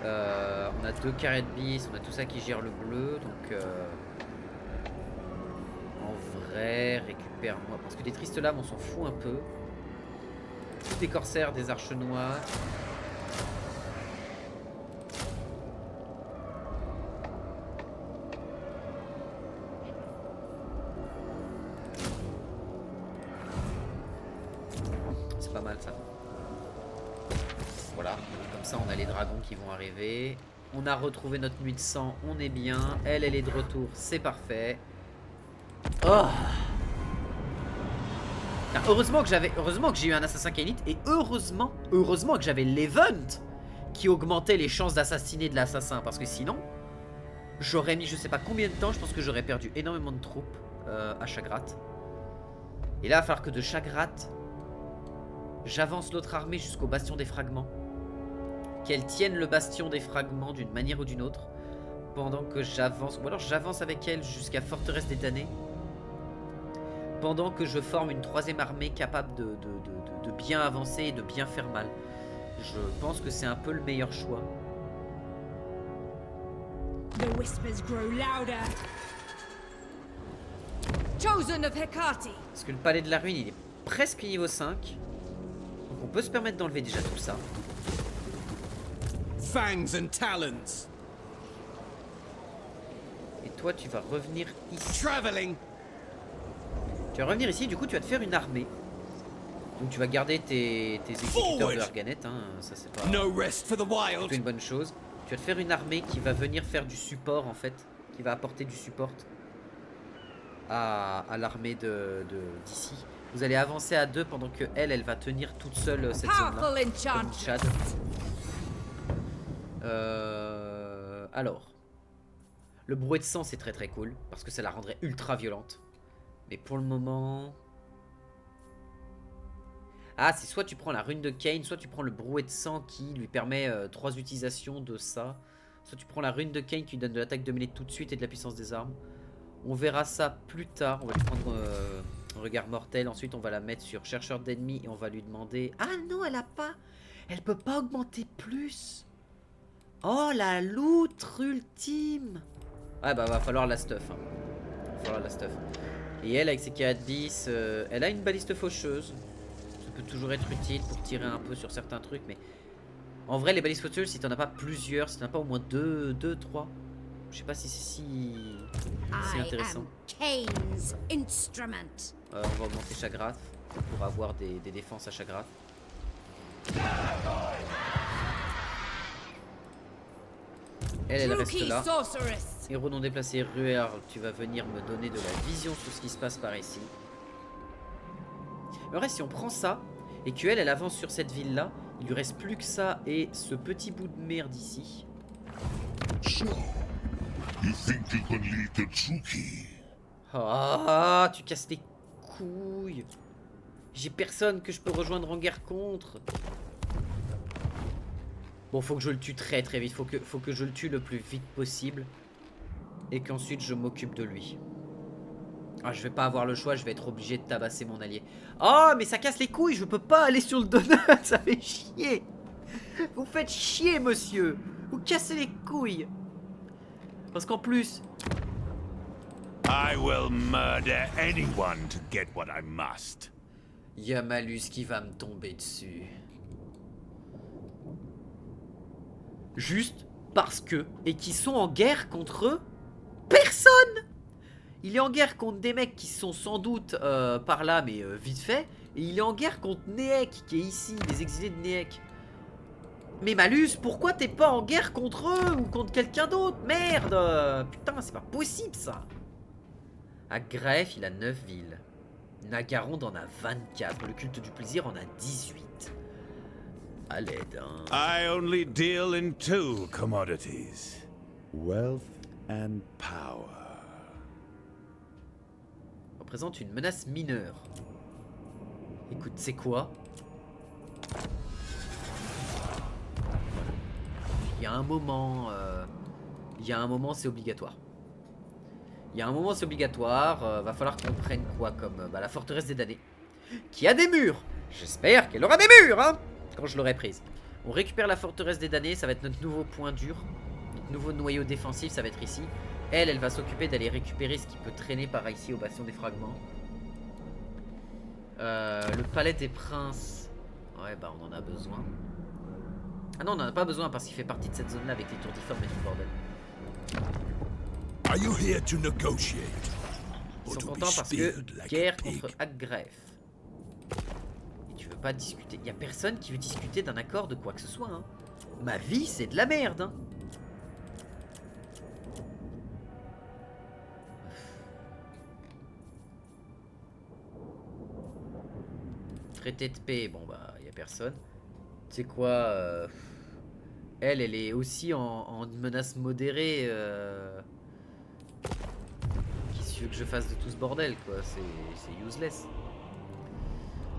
On a 2 carrés de bis, on a tout ça qui gère le bleu, donc en vrai, récupère-moi. Parce que des tristes lames, on s'en fout un peu. Tous des corsaires, des arches noires. C'est pas mal ça. Voilà, comme ça on a les dragons qui vont arriver. On a retrouvé notre nuit de sang, on est bien. Elle est de retour, c'est parfait. Oh, heureusement que j'ai eu un assassin Kael'thas. Et heureusement que j'avais l'event qui augmentait les chances d'assassiner de l'assassin. Parce que sinon, j'aurais mis je sais pas combien de temps. Je pense que j'aurais perdu énormément de troupes à Chagrat. Et là, il va falloir que de Chagrat, j'avance l'autre armée jusqu'au bastion des fragments. Qu'elle tienne le bastion des fragments d'une manière ou d'une autre. Pendant que j'avance, ou alors j'avance avec elle jusqu'à Forteresse des damnés. Pendant que je forme une troisième armée capable de bien avancer et de bien faire mal. Je pense que c'est un peu le meilleur choix. The whispers grow louder. Chosen of Hecate. Parce que le palais de la ruine, il est presque niveau 5. Donc on peut se permettre d'enlever déjà tout ça. Fangs and talons. Et toi, tu vas revenir ici. Traveling. Tu vas revenir ici, du coup, tu vas te faire une armée. Donc tu vas garder tes exécuteurs de Arganet, hein. Ça c'est pas No rest for the wild. une bonne chose. Tu vas te faire une armée qui va venir faire du support en fait. Qui va apporter du support à l'armée d'ici. Vous allez avancer à deux pendant que elle va tenir toute seule cette zone-là. Powerful Comme enchantment. Chad. Alors, le brouet de sang c'est très très cool parce que ça la rendrait ultra violente. Mais pour le moment... Ah, c'est soit tu prends la rune de Kane, soit tu prends le brouet de sang qui lui permet 3 utilisations de ça. Soit tu prends la rune de Kane qui lui donne de l'attaque de mêlée tout de suite et de la puissance des armes. On verra ça plus tard. On va lui prendre un regard mortel. Ensuite, on va la mettre sur chercheur d'ennemis et on va lui demander... Ah non, elle a pas... Elle peut pas augmenter plus. Oh, la loutre ultime. Ouais, bah va falloir la stuff. Hein. Va falloir la stuff. Et elle, avec ses 4-10, elle a une baliste faucheuse. Peut toujours être utile pour tirer un peu sur certains trucs, mais en vrai les balistes faucheuses, si t'en as pas plusieurs, si t'en as pas au moins 2, 3, je sais pas si c'est si intéressant. Kane's instrument. On va augmenter Chagrat pour avoir des défenses à Chagrat. Elle reste Druki là. sorceress. Héros non déplacé, Ruer, tu vas venir me donner de la vision sur ce qui se passe par ici. En vrai, si on prend ça et qu'elle, elle avance sur cette ville-là, il lui reste plus que ça et ce petit bout de merde ici. So, you think you can lead the Druki? Ah, tu casses les couilles. J'ai personne que je peux rejoindre en guerre contre. Bon, faut que je le tue très très vite. Faut que je le tue le plus vite possible. Et qu'ensuite je m'occupe de lui. Ah, je vais pas avoir le choix, je vais être obligé de tabasser mon allié. Oh, mais ça casse les couilles, je peux pas aller sur le donut, ça fait chier. Vous faites chier, monsieur. Vous cassez les couilles. Parce qu'en plus... I will murder anyone to get what I must. Y a Malus qui va me tomber dessus. Juste parce que... Et qui sont en guerre contre... Personne. Il est en guerre contre des mecs qui sont sans doute par là, mais vite fait. Et il est en guerre contre Neek, qui est ici, des exilés de Neek. Mais Malus, pourquoi t'es pas en guerre contre eux ou contre quelqu'un d'autre? Merde. Putain, c'est pas possible ça. Agref, il a 9 villes. Nagaronde en a 24. Le culte du plaisir en a 18. À l'aide, hein. I only deal in 2 commodities. Wealth and power. Représente une menace mineure. Écoute, c'est quoi? Il y a un moment... c'est obligatoire. Il y a un moment, c'est obligatoire. Va falloir qu'on prenne quoi comme... la forteresse des damnés. Qui a des murs. J'espère qu'elle aura des murs, hein, quand je l'aurai prise. On récupère la forteresse des damnés. Ça va être notre nouveau point dur. Notre nouveau noyau défensif, ça va être ici. Elle va s'occuper d'aller récupérer ce qui peut traîner par ici au bastion des fragments. Le palais des princes. Ouais, bah on en a besoin. Ah non, on en a pas besoin parce qu'il fait partie de cette zone-là avec les tours difformes et tout le bordel. Are you here to negotiate? Ils sont contents parce que guerre contre Agref. Et tu veux pas discuter. Y a personne qui veut discuter d'un accord de quoi que ce soit, hein. Ma vie, c'est de la merde, hein. Traité de paix, bon bah y a personne. Tu sais quoi, Elle est aussi en menace modérée. Qu'est-ce que tu veux que je fasse de tout ce bordel, quoi? C'est useless.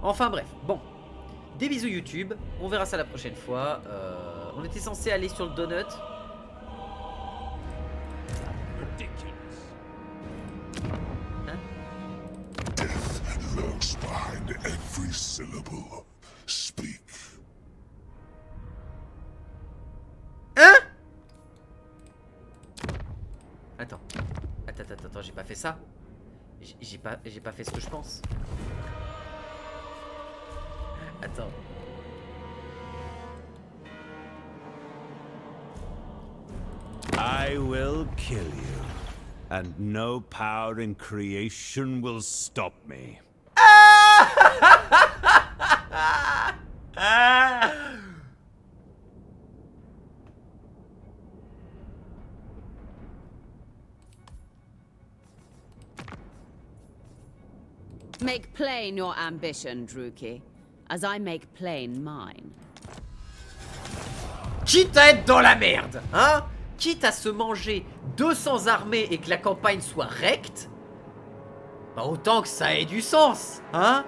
Enfin bref, bon. Des bisous YouTube, on verra ça la prochaine fois. On était censé aller sur le donut. Death lurks behind every syllable. Speak. Hein? Attends, j'ai pas fait ça. J'ai pas fait ce que je pense. Attends. I will kill you, and no power in creation will stop me. Make plain your ambition, Druki, as I make plain mine. Quitte à être dans la merde, hein? Quitte à se manger 200 armées et que la campagne soit recte, bah autant que ça ait du sens, hein?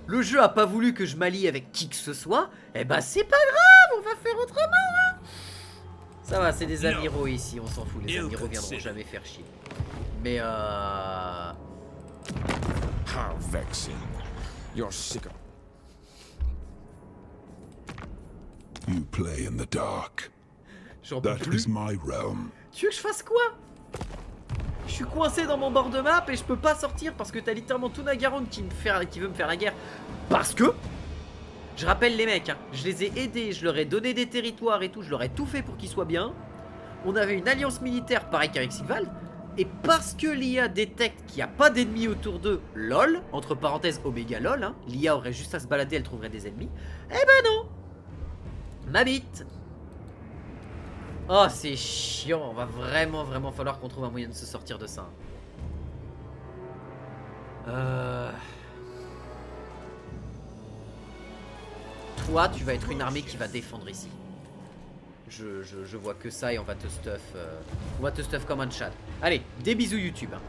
Le jeu a pas voulu que je m'allie avec qui que ce soit, eh bah c'est pas grave, on va faire autrement, hein? Ça va, c'est des amiraux ici, on s'en fout, les amiraux viendront jamais faire chier. Mais How vexing. You're sick of... You play in the dark. j'en peux That plus. is my realm. Tu veux que je fasse quoi? Je suis coincé dans mon bord de map et je peux pas sortir parce que t'as littéralement tout Nagaron qui veut me faire la guerre. Parce que, je rappelle les mecs, hein, je les ai aidés, je leur ai donné des territoires et tout, je leur ai tout fait pour qu'ils soient bien. On avait une alliance militaire pareil qu'avec Sigvald. Et parce que l'IA détecte qu'il n'y a pas d'ennemis autour d'eux, lol, entre parenthèses Oméga lol, hein, l'IA aurait juste à se balader, elle trouverait des ennemis. Eh ben non. Ma bite. Oh, c'est chiant. Va vraiment falloir qu'on trouve un moyen de se sortir de ça. Toi, tu vas être une armée qui va défendre ici. Je vois que ça et on va te stuff. On va te stuff comme un chat. Allez, des bisous YouTube. Hein.